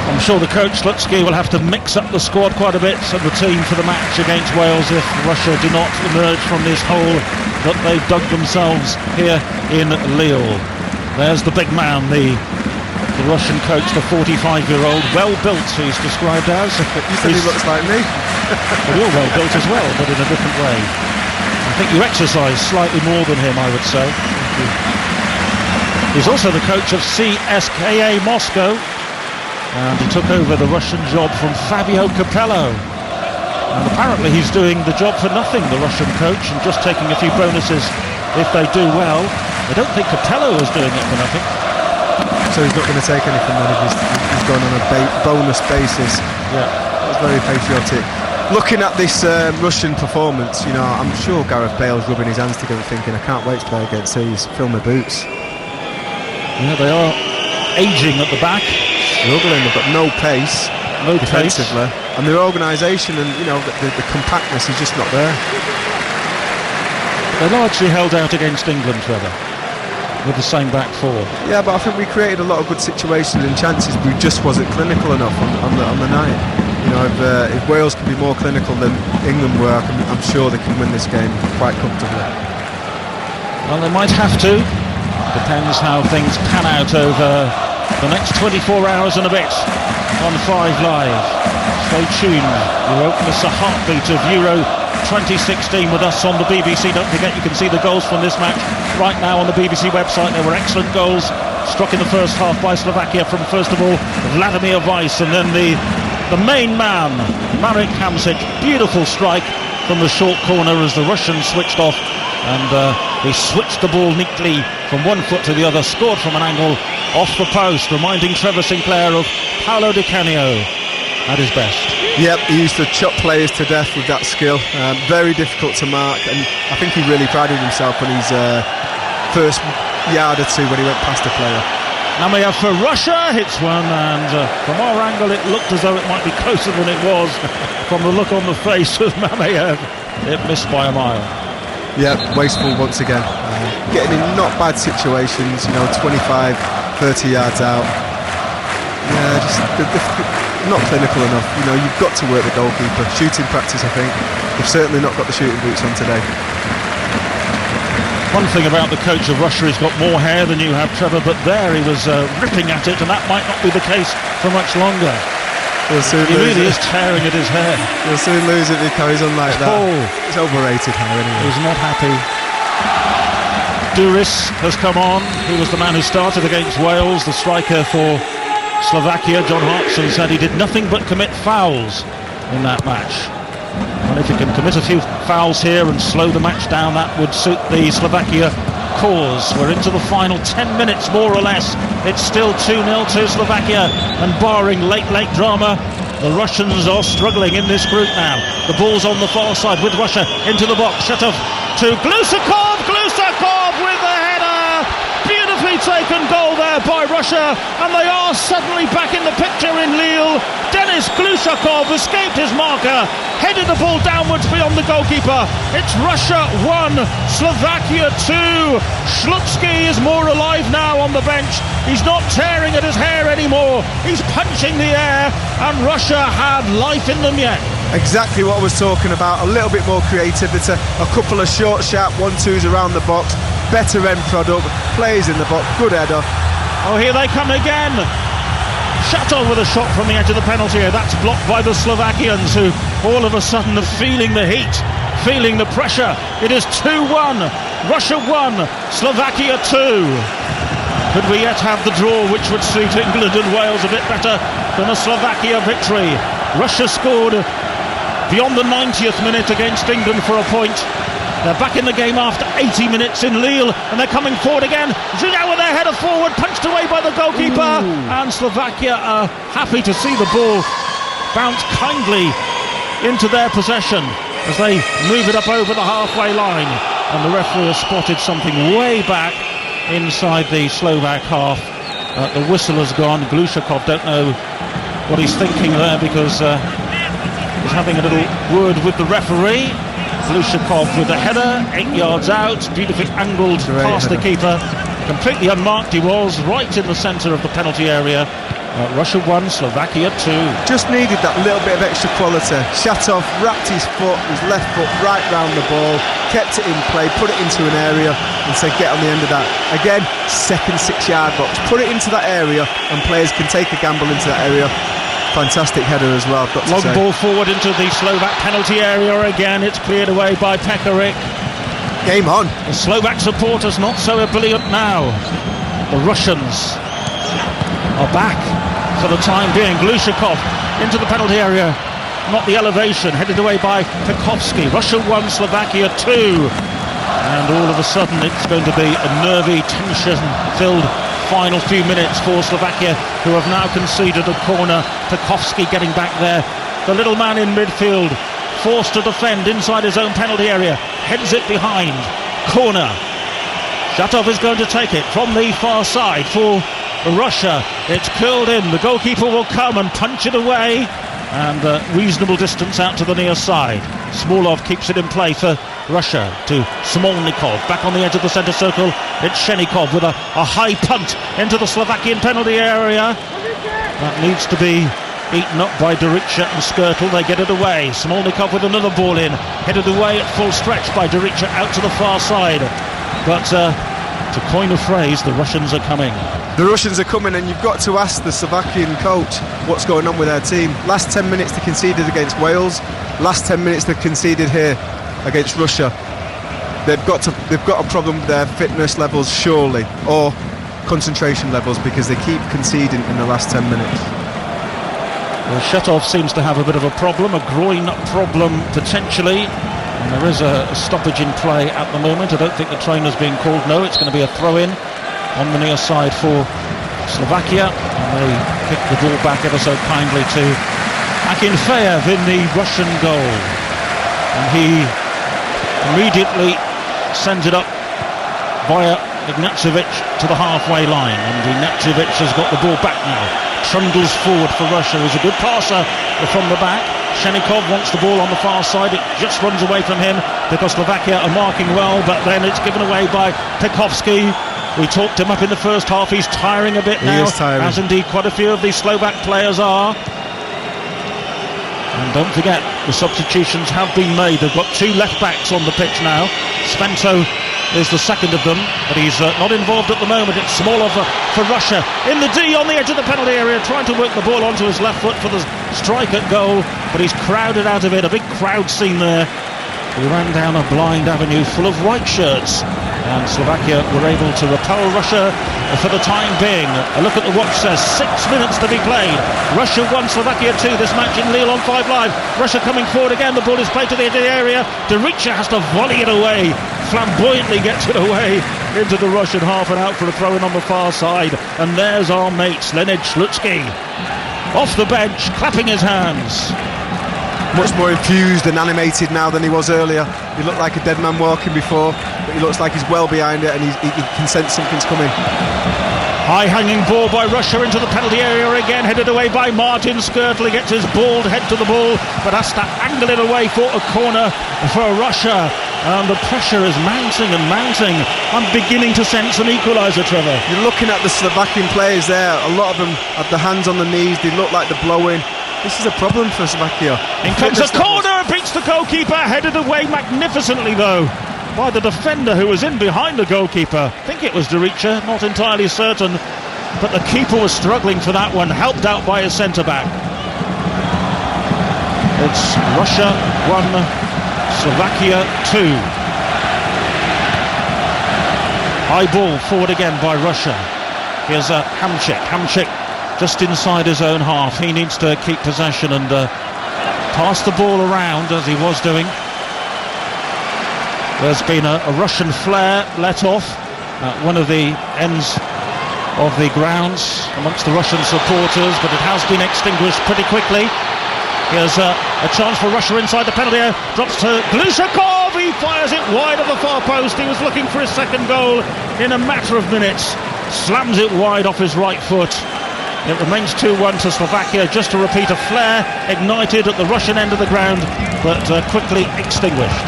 I'm sure the coach Slutsky will have to mix up the squad quite a bit and the team for the match against Wales if Russia do not emerge from this hole that they've dug themselves here in Lille. There's the big man, the Russian coach, the 45-year-old, well-built, he's described as. You said he looks like me. Well, you're well-built as well, but in a different way. I think you exercise slightly more than him, I would say. He's also the coach of CSKA Moscow, and he took over the Russian job from Fabio Capello. And apparently he's doing the job for nothing, the Russian coach, and just taking a few bonuses if they do well. I don't think Capello is doing it for nothing. So he's not going to take anything then if he's going on a bonus basis. Yeah, that's very patriotic. Looking at this Russian performance, I'm sure Gareth Bale's rubbing his hands together thinking, I can't wait to play against these. Fill my boots. Yeah, they are ageing at the back. Struggling, they've got no pace defensively. And their organisation and the compactness is just not there. They largely held out against England, Trevor, with the same back four. Yeah, but I think we created a lot of good situations and chances. We just wasn't clinical enough on the night. If Wales can be more clinical than England were, I'm sure they can win this game quite comfortably. Well, they might have to. Depends how things pan out over the next 24 hours and a bit on 5 Live. Stay tuned. You won't miss a heartbeat of Euro 2016 with us on the BBC. Don't forget, you can see the goals from this match right now on the BBC website. There were excellent goals struck in the first half by Slovakia from, first of all, Vladimir Weiss, and then the main man, Marek Hamšík. Beautiful strike from the short corner as the Russians switched off, and he switched the ball neatly from one foot to the other, scored from an angle off the post, reminding Trevor Sinclair of Paolo Di Canio at his best. Yep, he used to chop players to death with that skill. Very difficult to mark, and I think he really prided himself on his first yard or two when he went past a player. Mamayev for Russia hits one, and from our angle it looked as though it might be closer than it was. From the look on the face of Mamayev, it missed by a mile. Yeah, wasteful once again. Getting in not bad situations, 25, 30 yards out. Yeah, just not clinical enough. You've got to work the goalkeeper. Shooting practice, I think. They've certainly not got the shooting boots on today. One thing about the coach of Russia, he's got more hair than you have, Trevor, but there he was ripping at it, and that might not be the case for much longer. He really is tearing at his hair. He'll soon lose it if he carries on like that. Oh. It's overrated hair anyway. He's not happy. Duris has come on. He was the man who started against Wales, the striker for Slovakia. John Hartson said he did nothing but commit fouls in that match. And if he can commit a few fouls here and slow the match down, that would suit the Slovakia cause. We're into the final 10 minutes, more or less. It's still 2-0 to Slovakia, and barring late drama, the Russians are struggling in this group now. The ball's on the far side with Russia into the box. Shatov to Glusakov. Glusakov with the header. Beautifully taken goal there by Russia, and they are suddenly back in the picture in Lille. Denis Glusakov escaped his marker, headed the ball downwards beyond the goalkeeper. It's Russia 1, Slovakia 2. Slutsky is more alive now on the bench. He's not tearing at his hair anymore. He's punching the air, and Russia had life in them yet. Exactly what I was talking about. A little bit more creativity, a couple of short, sharp 1-2s around the box, better end product, players in the box, good header. Oh, here they come again. Shatov with a shot from the edge of the penalty area. That's blocked by the Slovakians, who all of a sudden are feeling the heat, feeling the pressure. It is 2-1. Russia 1, Slovakia 2. Could we yet have the draw which would suit England and Wales a bit better than a Slovakia victory? Russia scored beyond the 90th minute against England for a point. They're back in the game after 80 minutes in Lille, and they're coming forward again. Zidane with their header forward, punched away by the goalkeeper. Ooh. And Slovakia are happy to see the ball bounce kindly into their possession as they move it up over the halfway line. And the referee has spotted something way back inside the Slovak half. The whistle has gone. Glushakov, don't know what he's thinking there, because he's having a little word with the referee. Glushakov with the header, 8 yards out, beautifully angled past the keeper. Completely unmarked he was, right in the centre of the penalty area. Russia 1, Slovakia 2. Just needed that little bit of extra quality. Shatov wrapped his left foot right round the ball, kept it in play, put it into an area and said get on the end of that. Again, second 6-yard box, put it into that area and players can take a gamble into that area. Fantastic header as well, I've got to Long say. Ball forward into the Slovak penalty area again. It's cleared away by Pekarik. Game on. The Slovak supporters not so ebullient now. The Russians are back for the time being. Glushakov into the penalty area. Not the elevation. Headed away by Pekovsky. Russia 1, Slovakia 2. And all of a sudden it's going to be a nervy, tension-filled final few minutes for Slovakia, who have now conceded a corner. Pekovsky getting back there. The little man in midfield, forced to defend inside his own penalty area, heads it behind. Corner. Shatov is going to take it from the far side for Russia. It's curled in. The goalkeeper will come and punch it away. And reasonable distance out to the near side. Smolov keeps it in play for Russia to Smolnikov. Back on the edge of the centre circle, it's Shenikov with a high punt into the Slovakian penalty area. That needs to be eaten up by Durica and Skirtle. They get it away. Smolnikov with another ball in. Headed away at full stretch by Durica out to the far side. But to coin a phrase, the Russians are coming. The Russians are coming, and you've got to ask the Slovakian coach what's going on with their team. Last 10 minutes they conceded against Wales. Last 10 minutes they conceded here against Russia. They've got a problem with their fitness levels, surely, or concentration levels, because they keep conceding in the last 10 minutes. Well, Shatov seems to have a bit of a problem, a groin problem potentially. And there is a stoppage in play at the moment. I don't think the trainer's being called. No, it's going to be a throw-in on the near side for Slovakia. And they kick the ball back ever so kindly to Akinfeev in the Russian goal. And he immediately sends it up via Ignatjevic to the halfway line. And Ignatjevic has got the ball back now. Trundles forward for Russia. He's a good passer from the back. Shenikov wants the ball on the far side. It just runs away from him because Slovakia are marking well, but then it's given away by Pekovsky. We talked him up in the first half. He's tiring a bit now, as indeed quite a few of these Slovak players are. And don't forget, the substitutions have been made. They've got 2 left-backs on the pitch now. Svento is the second of them, but he's not involved at the moment. It's Smolov for Russia in the D on the edge of the penalty area, trying to work the ball onto his left foot for the strike at goal, but he's crowded out of it. A big crowd scene there. We ran down a blind avenue full of white shirts and Slovakia were able to repel Russia for the time being. A look at the watch says 6 minutes to be played. Russia 1, Slovakia 2. This match in Lille on 5 Live. Russia coming forward again. The ball is played to the edge of the area. Dericha has to volley it away. Flamboyantly gets it away into the Russian half and out for a throw-in on the far side. And there's our mate, Leonid Slutsky, off the bench, clapping his hands. Much more infused and animated now than he was earlier. He looked like a dead man walking before, but he looks like he's well behind it and he can sense something's coming. High-hanging ball by Russia into the penalty area again, headed away by Martin Skirtley, gets his bald head to the ball, but has to angle it away for a corner for Russia. And the pressure is mounting and mounting. I'm beginning to sense an equaliser, Trevor. You're looking at the Slovakian players there. A lot of them have their hands on the knees. They look like they're blowing. This is a problem for Slovakia. In comes a corner, beats the goalkeeper, headed away magnificently though by the defender who was in behind the goalkeeper. I think it was Dericha, not entirely certain, but the keeper was struggling for that one, helped out by his centre-back. It's Russia 1, Slovakia 2. High ball forward again by Russia. Here's a Hamchik just inside his own half. He needs to keep possession and pass the ball around as he was doing. There's been a Russian flare let off at one of the ends of the grounds amongst the Russian supporters, but it has been extinguished pretty quickly. Here's a chance for Russia inside the penalty area. Drops to Glushakov. He fires it wide of the far post. He was looking for his second goal in a matter of minutes. Slams it wide off his right foot. It remains 2-1 to Slovakia. Just to repeat, a flare ignited at the Russian end of the ground, but quickly extinguished.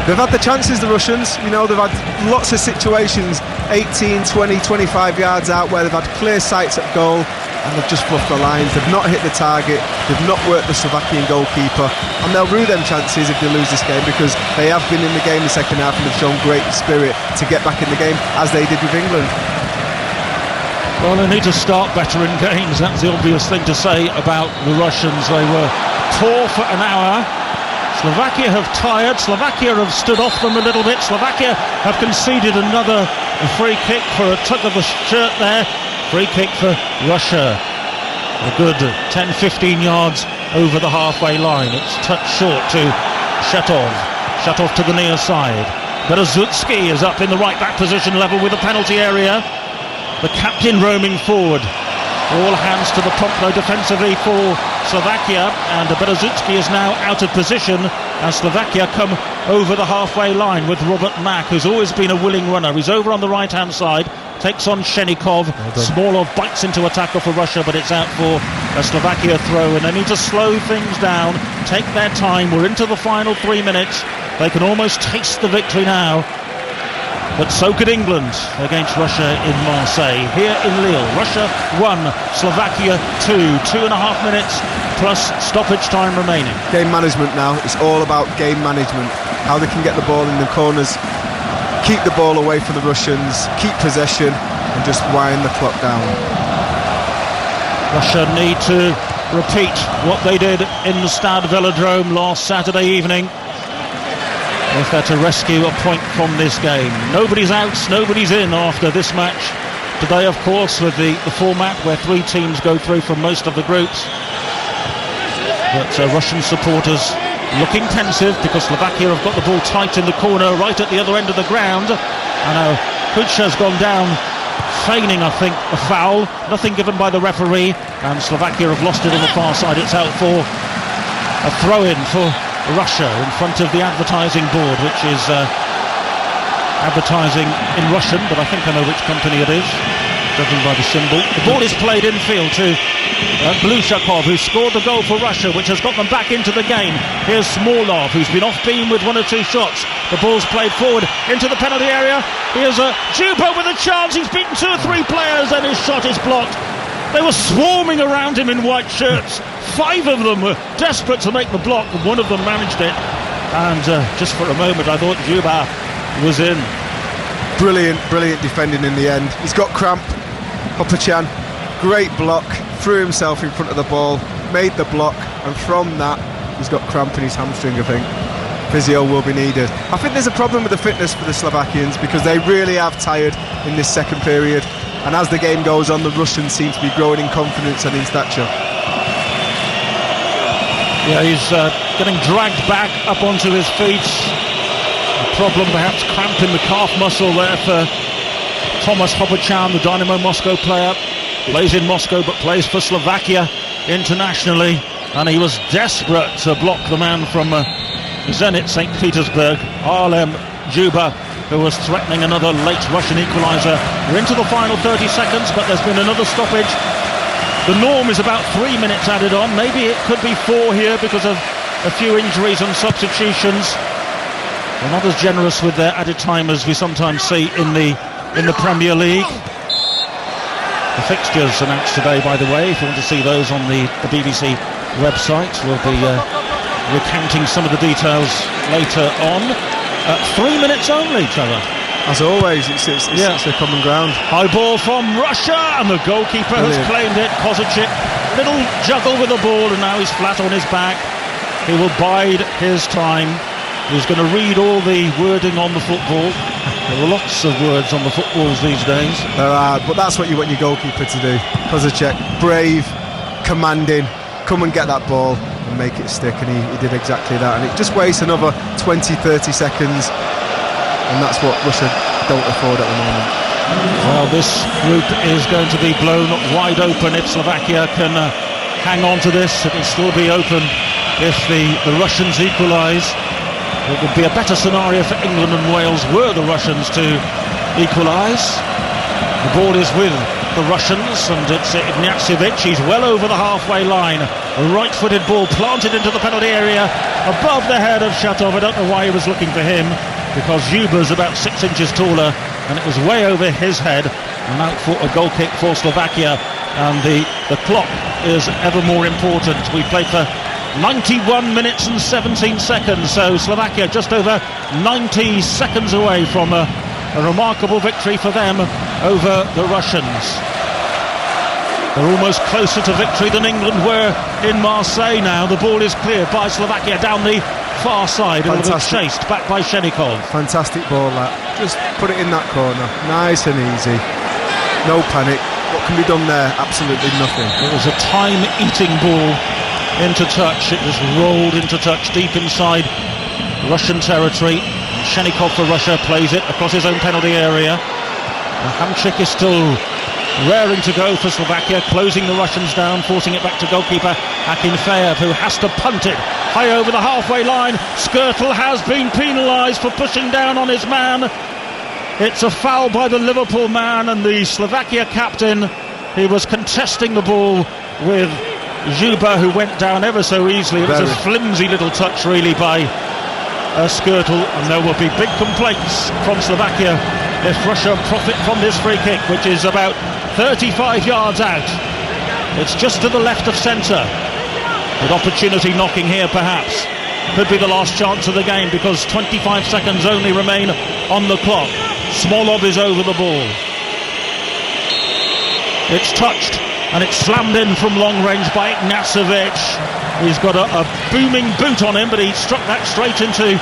They've had the chances, the Russians. You know, they've had lots of situations, 18, 20, 25 yards out, where they've had clear sights at goal, and they've just fluffed the lines. They've not hit the target. They've not worked the Slovakian goalkeeper, and they'll rue them chances if they lose this game, because they have been in the game the second half and have shown great spirit to get back in the game, as they did with England. Well, they need to start better in games. That's the obvious thing to say about the Russians. They were poor for an hour. Slovakia have tired. Slovakia have stood off them a little bit. Slovakia have conceded another free kick for a tug of the shirt there. Free kick for Russia. A good 10-15 yards over the halfway line. It's touched short to Shatov. Shatov to the near side. Berezutski is up in the right back position level with the penalty area. The captain roaming forward. All hands to the pump defensively for Slovakia, and Berezutski is now out of position as Slovakia come over the halfway line with Robert Mack, who's always been a willing runner. He's over on the right hand side, takes on Shenikov. Smolov bites into a tackle for Russia, but it's out for a Slovakia throw, and they need to slow things down, take their time. We're into the final 3 minutes. They can almost taste the victory now. But so could England against Russia in Marseille. Here in Lille, Russia 1, Slovakia 2. 2.5 minutes plus stoppage time remaining. Game management now. It's all about game management. How they can get the ball in the corners, keep the ball away from the Russians, keep possession, and just wind the clock down. Russia need to repeat what they did in the Stade Velodrome last Saturday evening if they're to rescue a point from this game. Nobody's out, nobody's in after this match. Today, of course, with the format where 3 teams go through from most of the groups. But Russian supporters looking pensive because Slovakia have got the ball tight in the corner right at the other end of the ground. And Kucha's gone down, feigning, I think, a foul. Nothing given by the referee, and Slovakia have lost it on the far side. It's out for a throw-in for Russia in front of the advertising board, which is advertising in Russian, but I think I know which company it is, judging by the symbol. The ball is played infield to Glushakov, who scored the goal for Russia, which has got them back into the game. Here's Smolov, who's been off beam with 1 or 2 shots. The ball's played forward into the penalty area. Here's Juba with a chance. He's beaten 2 or 3 players, and his shot is blocked. They were swarming around him in white shirts. 5 of them were desperate to make the block, and 1 of them managed it. And just for a moment, I thought Juba was in. Brilliant defending in the end. He's got cramp. Hopachan, great block, threw himself in front of the ball, made the block, and from that, he's got cramp in his hamstring, I think. physio will be needed. I think there's a problem with the fitness for the Slovakians because they really have tired in this second period, and as the game goes on, the Russians seem to be growing in confidence and in stature. Yeah, he's getting dragged back up onto his feet. A problem, perhaps cramp in the calf muscle there for Thomas Hobochan, the Dynamo Moscow player. Plays in Moscow but plays for Slovakia internationally, and he was desperate to block the man from Zenit St. Petersburg, Arlem Juba, who was threatening another late Russian equaliser. We're into the final 30 seconds, but there's been another stoppage. The norm is about 3 minutes added on. Maybe it could be 4 here because of a few injuries and substitutions. They're not as generous with their added time as we sometimes see in the Premier League. The fixtures announced today, by the way, if you want to see those on the BBC website. We'll be recounting some of the details later on. 3 minutes only, Trevor. As always, it's a common ground. High ball from Russia, and the goalkeeper has claimed it. Kozacic, little juggle with the ball, and now he's flat on his back. He will bide his time. He's going to read all the wording on the football. There are lots of words on the footballs these days. There are, but that's what you want your goalkeeper to do. Kozacic, brave, commanding, come and get that ball and make it stick, and he did exactly that. And it just wastes another 20-30 seconds, and that's what Russia don't afford at the moment. Well, this group is going to be blown wide open if Slovakia can hang on to this. It will still be open if the Russians equalise. It would be a better scenario for England and Wales were the Russians to equalise. The ball is with the Russians, and it's Ignatievic. He's well over the halfway line. A right-footed ball planted into the penalty area above the head of Shatov. I don't know why he was looking for him, because Zuba's about 6 inches taller, and it was way over his head. And out for a goal kick for Slovakia, and the clock is ever more important. We played for 91 minutes and 17 seconds, so Slovakia just over 90 seconds away from a remarkable victory for them over the Russians. They're almost closer to victory than England were in Marseille now. The ball is cleared by Slovakia down the far side. It'll be chased back by Shenikov. Fantastic ball, that. Just put it in that corner. Nice and easy. No panic. What can be done there? Absolutely nothing. It was a time-eating ball into touch. It was rolled into touch deep inside Russian territory. Shenikov for Russia plays it across his own penalty area. The hand-trick is still raring to go for Slovakia, closing the Russians down, forcing it back to goalkeeper Akinfeev, who has to punt it high over the halfway line. Skirtle has been penalised for pushing down on his man. It's a foul by the Liverpool man, and the Slovakia captain, he was contesting the ball with Juba, who went down ever so easily. It was a flimsy little touch really by Skirtle, and there will be big complaints from Slovakia if Russia profit from this free kick, which is about 35 yards out. It's just to the left of centre, with opportunity knocking here perhaps. Could be the last chance of the game, because 25 seconds only remain on the clock. Smolov is over the ball. It's touched, and it's slammed in from long range by Ignatievic. He's got a booming boot on him, but he struck that straight into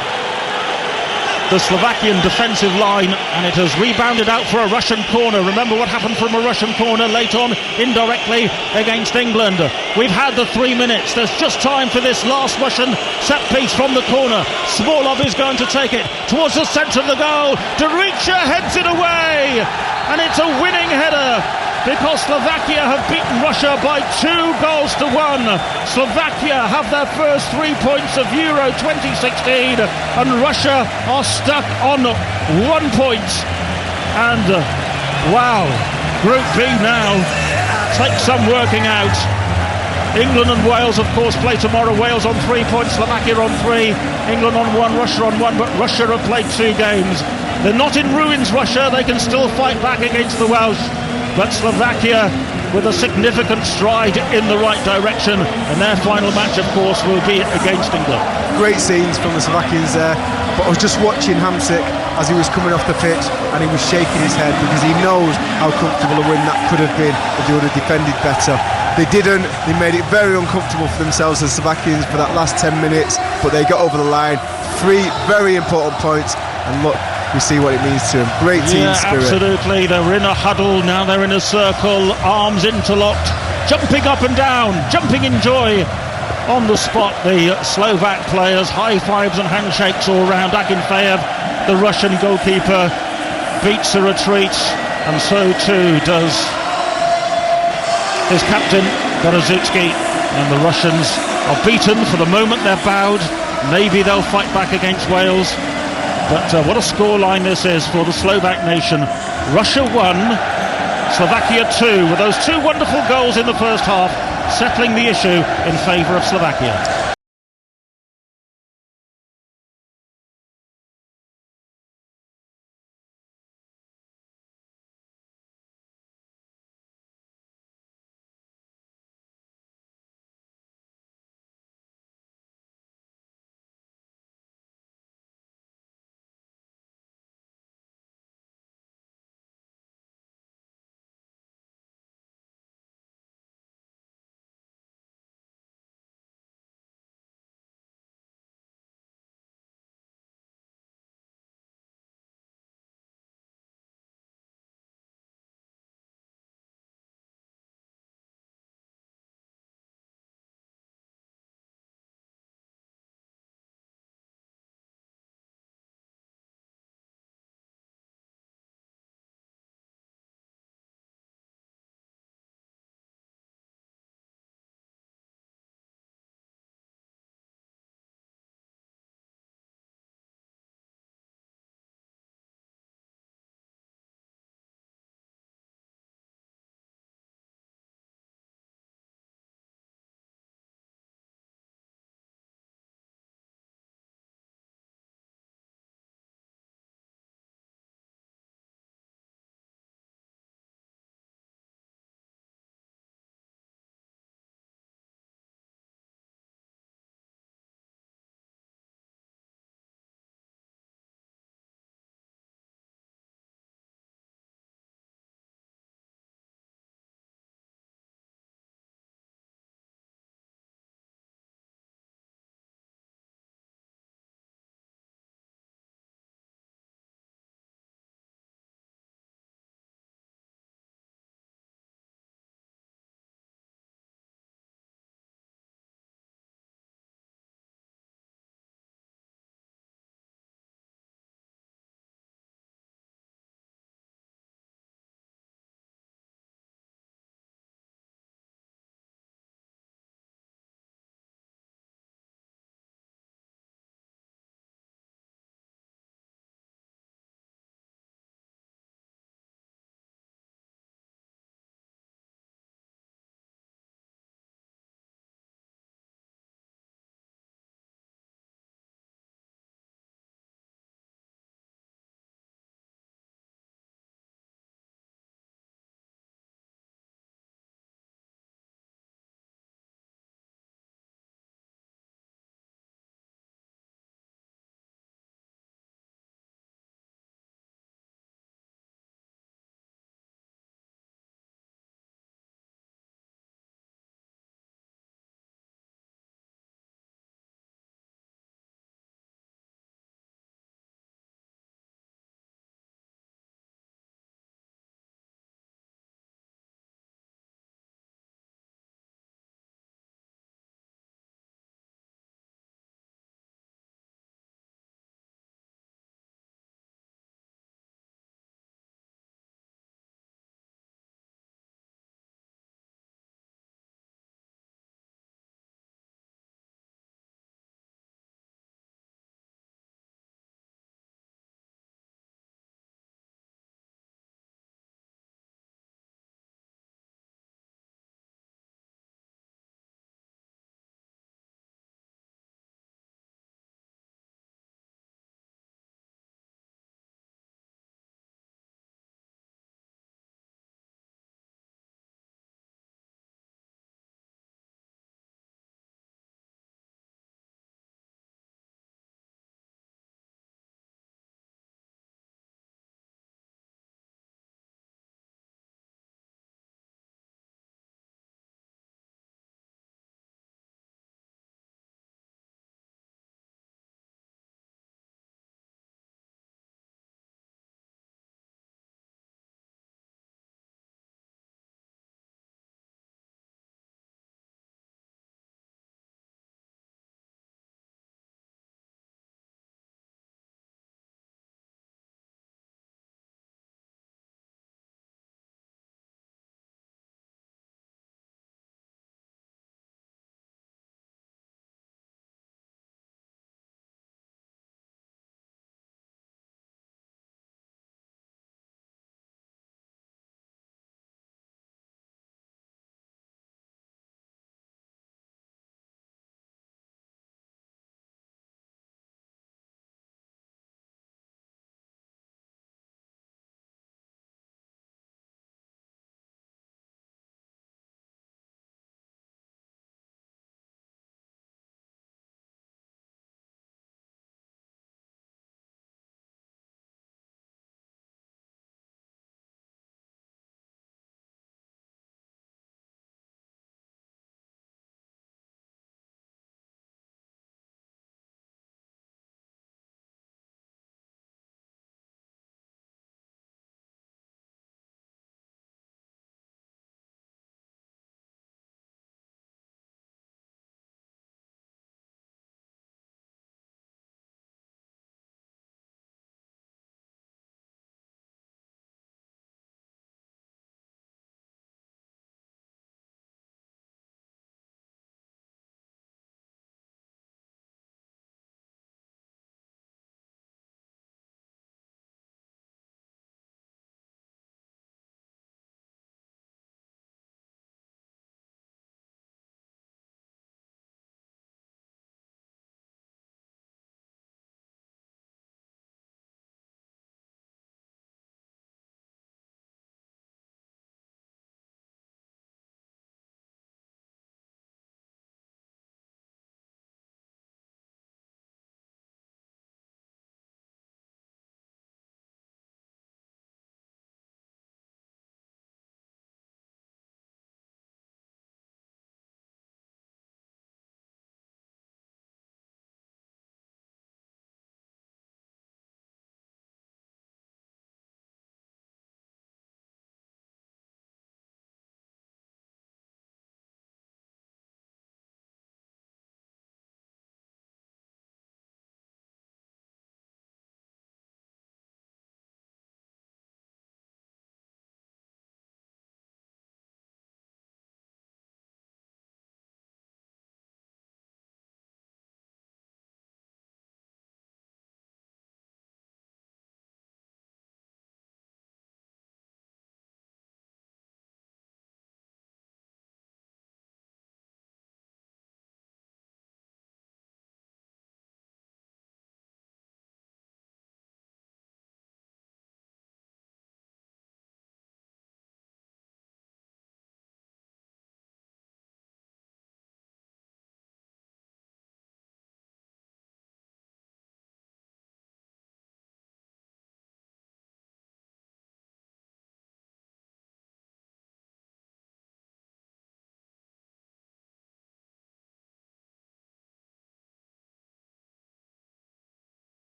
the Slovakian defensive line, and it has rebounded out for a Russian corner. Remember what happened from a Russian corner late on, indirectly, against England. We've had the 3 minutes. There's just time for this last Russian set piece from the corner. Smolov is going to take it towards the centre of the goal. Dericha heads it away, and it's a winning header, because Slovakia have beaten Russia by 2-1. Slovakia have their first 3 points of Euro 2016, and Russia are stuck on 1 point. And wow, Group B now takes some working out. England and Wales, of course, play tomorrow. Wales on 3 points, Slovakia on 3, England on 1, Russia on 1, but Russia have played 2 games. They're not in ruins, Russia. They can still fight back against the Welsh. But Slovakia with a significant stride in the right direction, and their final match, of course, will be against England. Great scenes from the Slovakians there, but I was just watching Hamsik as he was coming off the pitch, and he was shaking his head because he knows how comfortable a win that could have been if they would have defended better. They didn't. They made it very uncomfortable for themselves, the Slovakians, for that last 10 minutes, but they got over the line. 3 very important points, and look, we see what it means to them. Great team spirit. Absolutely. They're in a huddle now. They're in a circle, arms interlocked, jumping up and down, jumping in joy. On the spot, the Slovak players, high fives and handshakes all round. Akinfeev, the Russian goalkeeper, beats the retreat, and so too does his captain Berezutski. And the Russians are beaten. For the moment they're bowed. Maybe they'll fight back against Wales, but what a scoreline this is for the Slovak nation. Russia 1, Slovakia 2, with those 2 wonderful goals in the first half, settling the issue in favour of Slovakia.